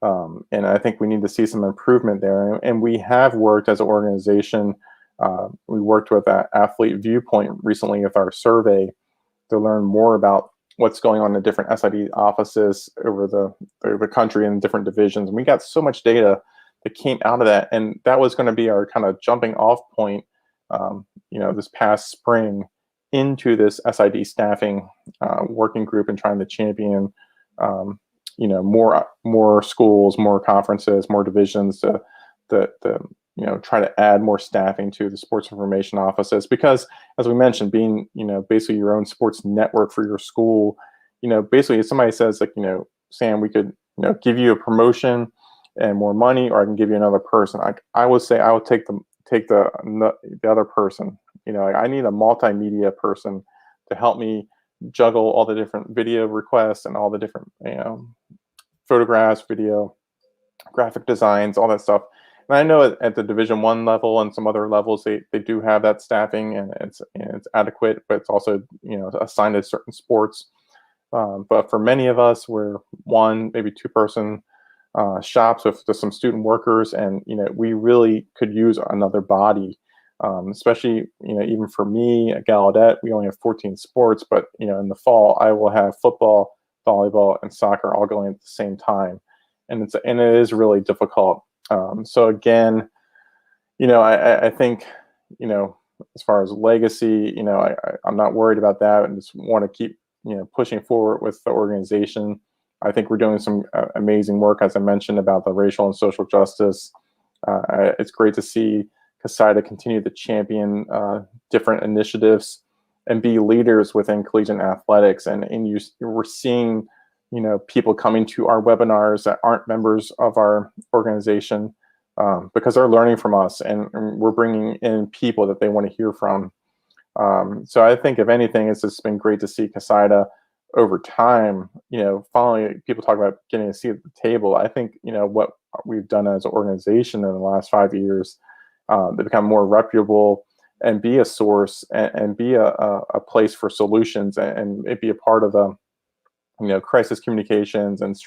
And I think we need to see some improvement there. And we have worked as an organization. We worked with that Athlete Viewpoint recently with our survey to learn more about what's going on in different SID offices over the country and different divisions. And we got so much data that came out of that. And that was going to be our kind of jumping off point, this past spring into this SID staffing working group and trying to champion, more schools, more conferences, more divisions to try to add more staffing to the sports information offices. Because as we mentioned, being, basically your own sports network for your school, basically if somebody says like, Sam, we could, give you a promotion and more money, or I can give you another person. I would say I would take the other person. I need a multimedia person to help me juggle all the different video requests and all the different, photographs, video, graphic designs, all that stuff. And I know at the Division I level and some other levels, they do have that staffing and it's adequate, but it's also, assigned to certain sports. But for many of us, we're one, maybe two-person shops with just some student workers, and we really could use another body. Especially, even for me at Gallaudet, we only have 14 sports, but, in the fall, I will have football, volleyball, and soccer all going at the same time. And it is really difficult. So again, I think, as far as legacy, I'm not worried about that, and just want to keep, pushing forward with the organization. I think we're doing some amazing work, as I mentioned, about the racial and social justice. It's great to see CoSIDA continue to champion different initiatives and be leaders within collegiate athletics. And we're seeing, people coming to our webinars that aren't members of our organization because they're learning from us, and we're bringing in people that they want to hear from. So I think, if anything, it's just been great to see CoSIDA over time, following people talk about getting a seat at the table. I think, what we've done as an organization in the last 5 years, to become more reputable and be a source and be a place for solutions and be a part of the, crisis communications and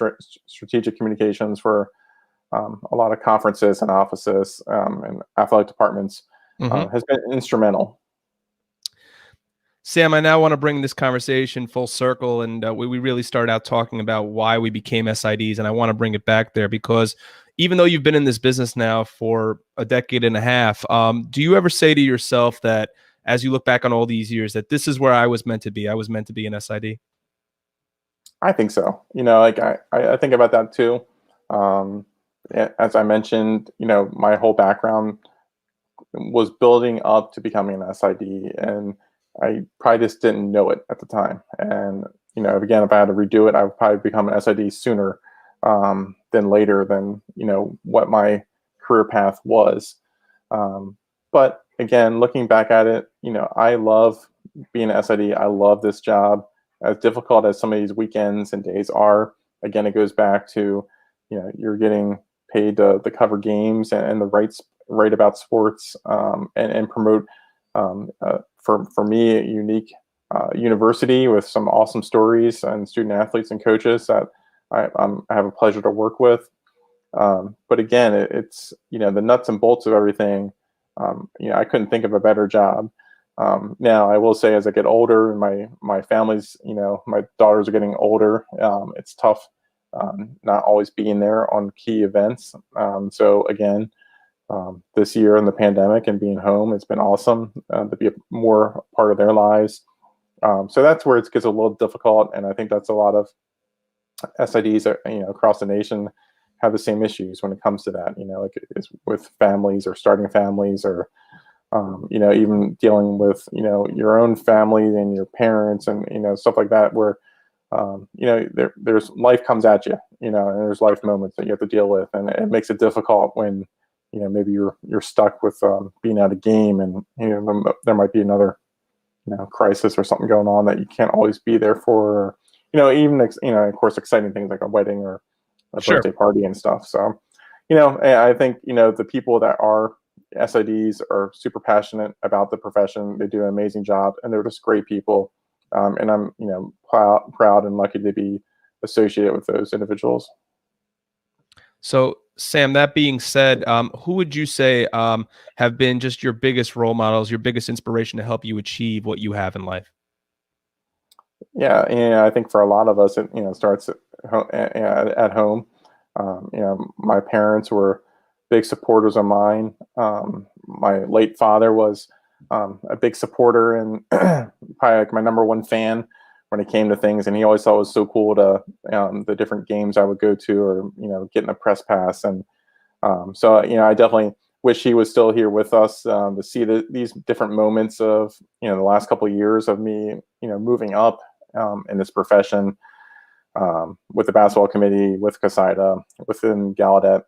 strategic communications for a lot of conferences and offices and athletic departments has been instrumental.
Sam, I now want to bring this conversation full circle, and we really started out talking about why we became SIDs, and I want to bring it back there because even though you've been in this business now for a decade and a half, do you ever say to yourself that as you look back on all these years that this is where I was meant to be? I was meant to be an SID?
I think so. I think about that too. As I mentioned, my whole background was building up to becoming an SID, and I probably just didn't know it at the time. And, again, if I had to redo it, I would probably become an SID sooner than later than, what my career path was. But again, looking back at it, I love being an SID. I love this job. As difficult as some of these weekends and days are, again, it goes back to, you're getting paid to cover games and the write about sports and promote, for me, a unique university with some awesome stories and student athletes and coaches that I have a pleasure to work with. But again, it's, the nuts and bolts of everything. I couldn't think of a better job. Now, I will say, as I get older, and my family's, my daughters are getting older, it's tough not always being there on key events. So again, this year in the pandemic and being home, it's been awesome to be a more part of their lives. So that's where it gets a little difficult, and I think that's a lot of SIDs, across the nation have the same issues when it comes to that, like it's with families or starting families, or even dealing with your own family and your parents, and stuff like that, where there's life comes at you, and there's life moments that you have to deal with, and it makes it difficult when maybe you're stuck with being at a game, and there might be another crisis or something going on that you can't always be there for. Even of course, exciting things like a wedding or a
Sure.
birthday party and stuff. So, I think the people that are SIDs are super passionate about the profession. They do an amazing job, and they're just great people. And I'm proud and lucky to be associated with those individuals.
So, Sam, that being said, who would you say have been just your biggest role models, your biggest inspiration to help you achieve what you have in life?
Yeah, I think for a lot of us, it starts at home. My parents were big supporters of mine. My late father was a big supporter, and probably like my number one fan when it came to things. And he always thought it was so cool to the different games I would go to, or getting a press pass. And so I definitely wish he was still here with us to see these different moments of the last couple of years of me moving up in this profession, with the basketball committee, with CoSIDA, within Gallaudet.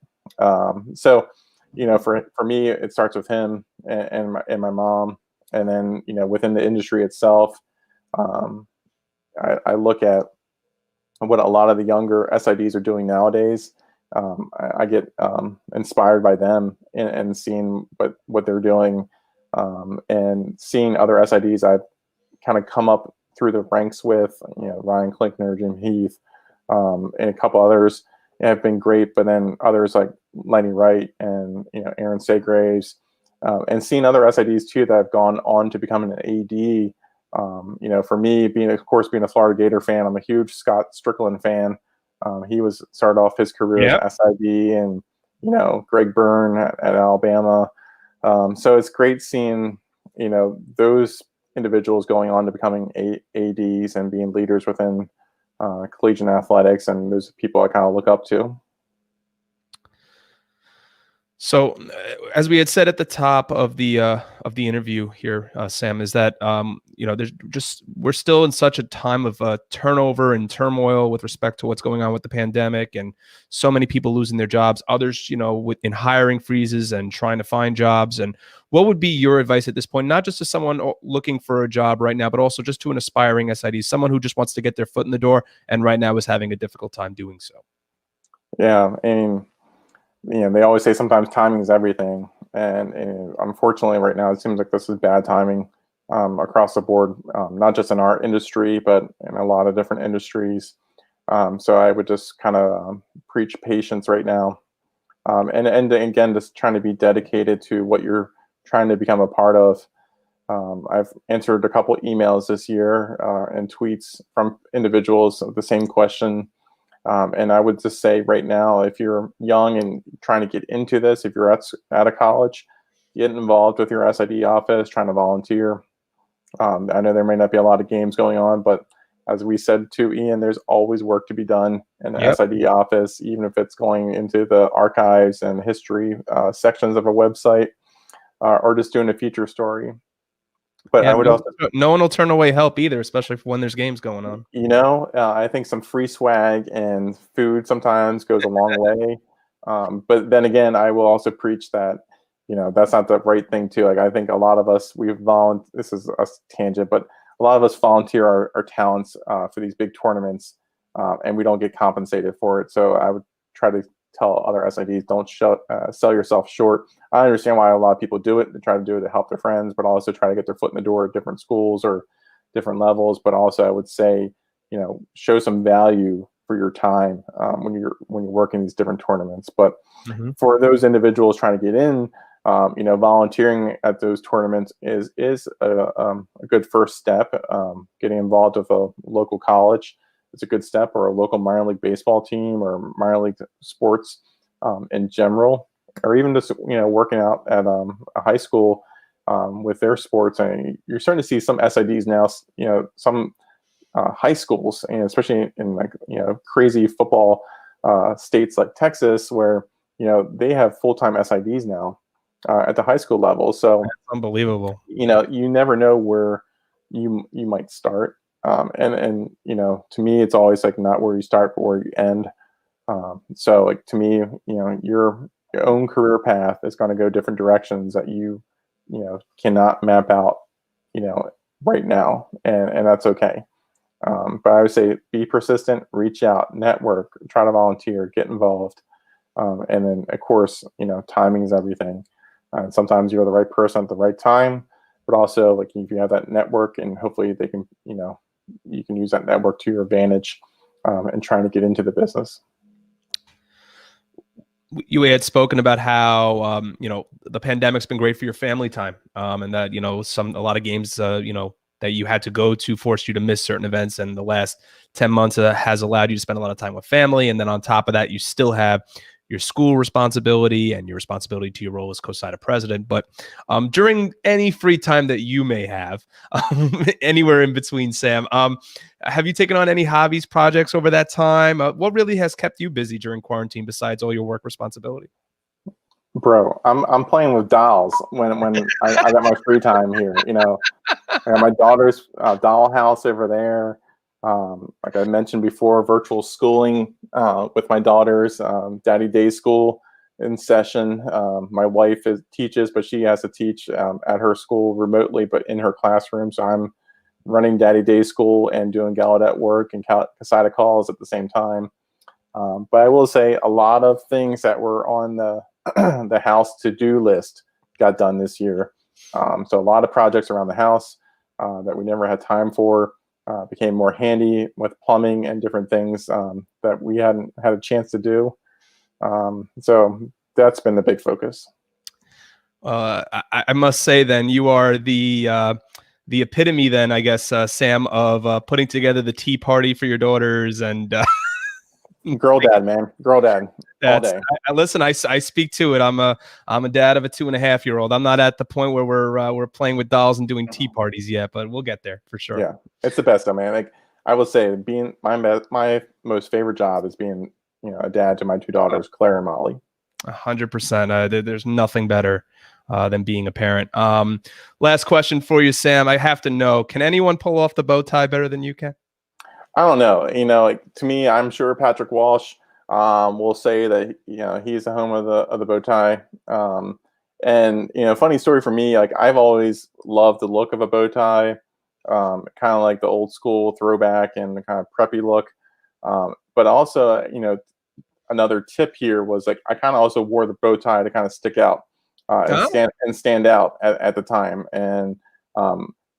So for me, it starts with him and my mom, and then within the industry itself, I look at what a lot of the younger SIDs are doing nowadays. I get inspired by them, and seeing what they're doing, and seeing other SIDs I've kind of come up through the ranks with, Ryan Klinkner, Jim Heath, and a couple others have been great. But then others like Lenny Wright and Aaron Segraves, and seeing other SIDs too that have gone on to become an AD. For me, being a Florida Gator fan, I'm a huge Scott Strickland fan. He started off his career as an SID, and Greg Byrne at Alabama. So it's great seeing those individuals going on to becoming ADs and being leaders within collegiate athletics, and those people I kind of look up to.
So, as we had said at the top of the interview here, Sam, is that we're still in such a time of turnover and turmoil with respect to what's going on with the pandemic, and so many people losing their jobs. Others, in hiring freezes and trying to find jobs. And what would be your advice at this point, not just to someone looking for a job right now, but also just to an aspiring SID, someone who just wants to get their foot in the door and right now is having a difficult time doing so?
Yeah, and they always say sometimes timing is everything. And unfortunately right now, it seems like this is bad timing across the board, not just in our industry, but in a lot of different industries. So I would just kind of preach patience right now. And again, just trying to be dedicated to what you're trying to become a part of. I've answered a couple emails this year and tweets from individuals of the same question. And I would just say right now, if you're young and trying to get into this, if you're at a college, get involved with your SID office, trying to volunteer. I know there may not be a lot of games going on, but as we said to Ian, there's always work to be done in the SID office, even if it's going into the archives and history sections of a website, or just doing a feature story. But I would also,
no one will turn away help either, especially for when there's games going on.
I think some free swag and food sometimes goes a long way. But then again, I will also preach that, that's not the right thing too. Like, I think a lot of us, this is a tangent, but a lot of us volunteer our talents for these big tournaments, and we don't get compensated for it. So I would try to tell other SIDs, don't sell yourself short. I understand why a lot of people do it. They try to do it to help their friends, but also try to get their foot in the door at different schools or different levels. But also I would say, show some value for your time when you're working these different tournaments. But for those individuals trying to get in, volunteering at those tournaments is a good first step. Getting involved with a local college is a good step, or a local minor league baseball team, or minor league sports in general, or even just working out at a high school with their sports. And you're starting to see some SIDs now, some high schools, and especially in like crazy football states like Texas, where they have full-time SIDs now at the high school level. So
That's unbelievable.
you never know where you might start. And to me, it's always like not where you start, but where you end. So like to me, your own career path is going to go different directions that you cannot map out, right now, and that's okay. But I would say be persistent, reach out, network, try to volunteer, get involved, and then of course, timing is everything. Sometimes you're the right person at the right time, but also like if you have that network, and hopefully they can, you can use that network to your advantage, and trying to get into the business.
You had spoken about how the pandemic's been great for your family time, and that a lot of games that you had to go to forced you to miss certain events, and the last 10 months has allowed you to spend a lot of time with family. And then on top of that, you still have your school responsibility and your responsibility to your role as CoSIDA president. But during any free time that you may have, anywhere in between, Sam, have you taken on any hobbies, projects over that time? What really has kept you busy during quarantine besides all your work responsibility?
Bro, I'm playing with dolls when I got my free time here. I got my daughter's dollhouse over there. Like I mentioned before, virtual schooling with my daughters, Daddy Day School in session. My wife teaches, but she has to teach at her school remotely, but in her classroom. So I'm running Daddy Day School and doing Gallaudet work and CoSIDA calls at the same time. But I will say a lot of things that were on the the house to-do list got done this year. So a lot of projects around the house that we never had time for became more handy with plumbing and different things that we hadn't had a chance to do. So that's been the big focus.
I must say then you are the epitome then, I guess, Sam, of putting together the tea party for your daughters and
girl dad, man, girl dad. All day.
Listen, I speak to it. I'm a dad of a 2.5-year-old. I'm not at the point where we're playing with dolls and doing tea parties yet, but we'll get there for sure.
Yeah, it's the best though, man. Like I will say, being my most favorite job is being a dad to my two daughters, Claire and Molly.
100%. There's nothing better than being a parent. Last question for you, Sam. I have to know: can anyone pull off the bow tie better than you can?
I don't know. Like to me, I'm sure Patrick Walsh will say that he's the home of the bow tie. And funny story for me, like I've always loved the look of a bow tie, kind of like the old school throwback and the kind of preppy look. But also, another tip here was like I kind of also wore the bow tie to kind of stick out and stand out at the time. And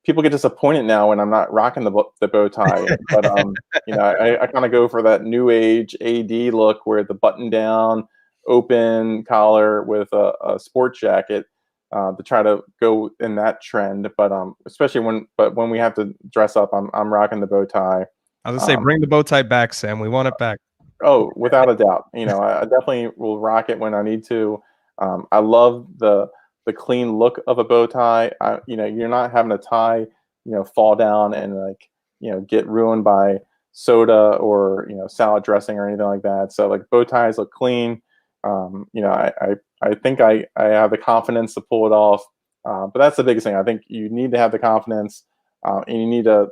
people get disappointed now when I'm not rocking the bow tie, but I kind of go for that new age AD look where the button down, open collar with a sport jacket to try to go in that trend. But especially when we have to dress up, I'm rocking the bow tie.
I was gonna say, bring the bow tie back, Sam. We want it back.
Oh, without a doubt. I definitely will rock it when I need to. I love the clean look of a bow tie. You're not having a tie, fall down and like, get ruined by soda or, salad dressing or anything like that. So like bow ties look clean. I think I have the confidence to pull it off. But that's the biggest thing. I think you need to have the confidence and you need to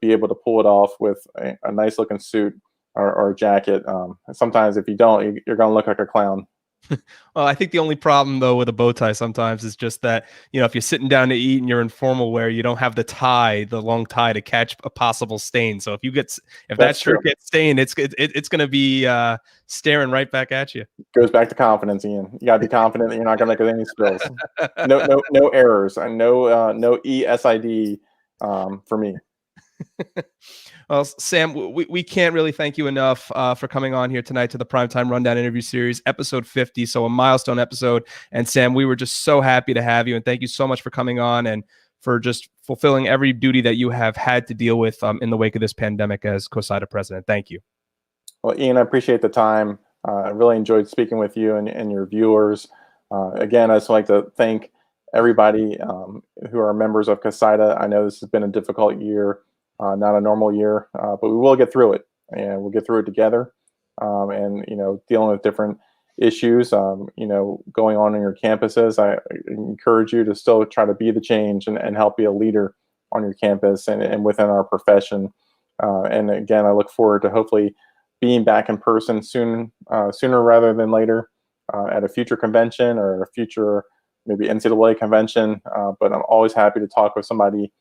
be able to pull it off with a nice looking suit or jacket. Sometimes if you don't, you're going to look like a clown.
Well, I think the only problem though with a bow tie sometimes is just that, if you're sitting down to eat and you're in formal wear, you don't have the long tie to catch a possible stain. So if that shirt gets stained, it's going to be staring right back at you.
Goes back to confidence, Ian. You got to be confident that you're not going to make any spills. No errors, and no ESID for me.
Well, Sam, we can't really thank you enough for coming on here tonight to the Primetime Rundown interview series, episode 50. So a milestone episode. And Sam, we were just so happy to have you. And thank you so much for coming on and for just fulfilling every duty that you have had to deal with in the wake of this pandemic as CoSIDA president. Thank you.
Well, Ian, I appreciate the time. I really enjoyed speaking with you and your viewers. Again, I just like to thank everybody who are members of CoSIDA. I know this has been a difficult year. Not a normal year, but we will get through it, and we'll get through it together. and dealing with different issues, going on in your campuses. I encourage you to still try to be the change and help be a leader on your campus and within our profession. And again, I look forward to hopefully being back in person sooner rather than later, at a future convention or a future maybe NCAA convention. But I'm always happy to talk with somebody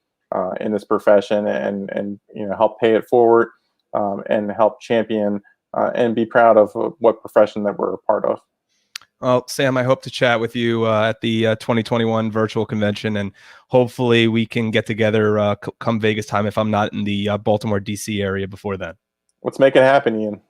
in this profession and help pay it forward, and help champion and be proud of what profession that we're a part of.
Well, Sam, I hope to chat with you at the 2021 virtual convention, and hopefully we can get together come Vegas time if I'm not in the Baltimore, D.C. area before then. Let's
make it happen, Ian.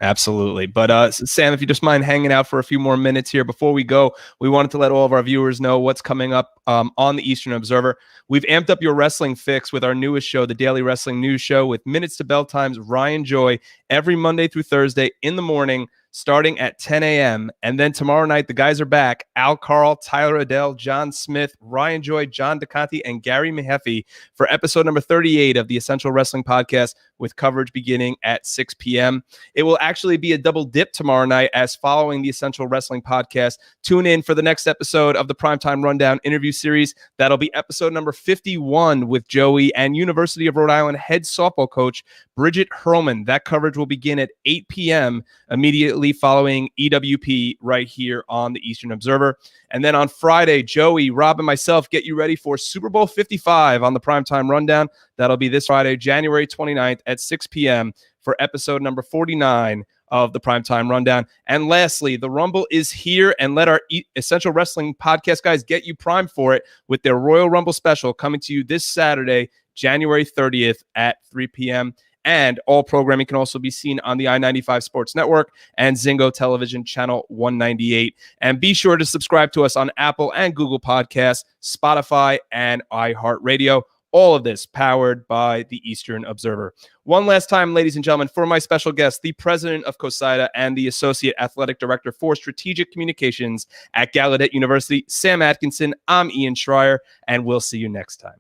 Absolutely. But Sam, if you just mind hanging out for a few more minutes here before we go, we wanted to let all of our viewers know what's coming up on the Eastern Observer. We've amped up your wrestling fix with our newest show, the Daily Wrestling News Show, with Minutes to Bell Time's Ryan Joy every Monday through Thursday in the morning, starting at 10 a.m. And then tomorrow night, the guys are back. Al Carl, Tyler Adele, John Smith, Ryan Joy, John DeConti, and Gary Mahaffey for episode number 38 of the Essential Wrestling Podcast, with coverage beginning at 6 p.m. It will actually be a double dip tomorrow night, as following the Essential Wrestling Podcast, tune in for the next episode of the Primetime Rundown interview series. That'll be episode number 51 with Joey and University of Rhode Island head softball coach Bridget Hurlman. That coverage will begin at 8 p.m. immediately following EWP right here on the Eastern Observer. And then on Friday, Joey, Rob, and myself get you ready for Super Bowl 55 on the Primetime Rundown. That'll be this Friday, January 29th at 6 p.m. for episode number 49 of the Primetime Rundown. And lastly, the Rumble is here, and let our Essential Wrestling Podcast guys get you primed for it with their Royal Rumble special coming to you this Saturday, January 30th at 3 p.m. And all programming can also be seen on the I-95 Sports Network and Zingo Television Channel 198. And be sure to subscribe to us on Apple and Google Podcasts, Spotify, and iHeartRadio. All of this powered by the Eastern Observer. One last time, ladies and gentlemen, for my special guest, the president of CoSIDA and the associate athletic director for strategic communications at Gallaudet University, Sam Atkinson, I'm Ian Schraier, and we'll see you next time.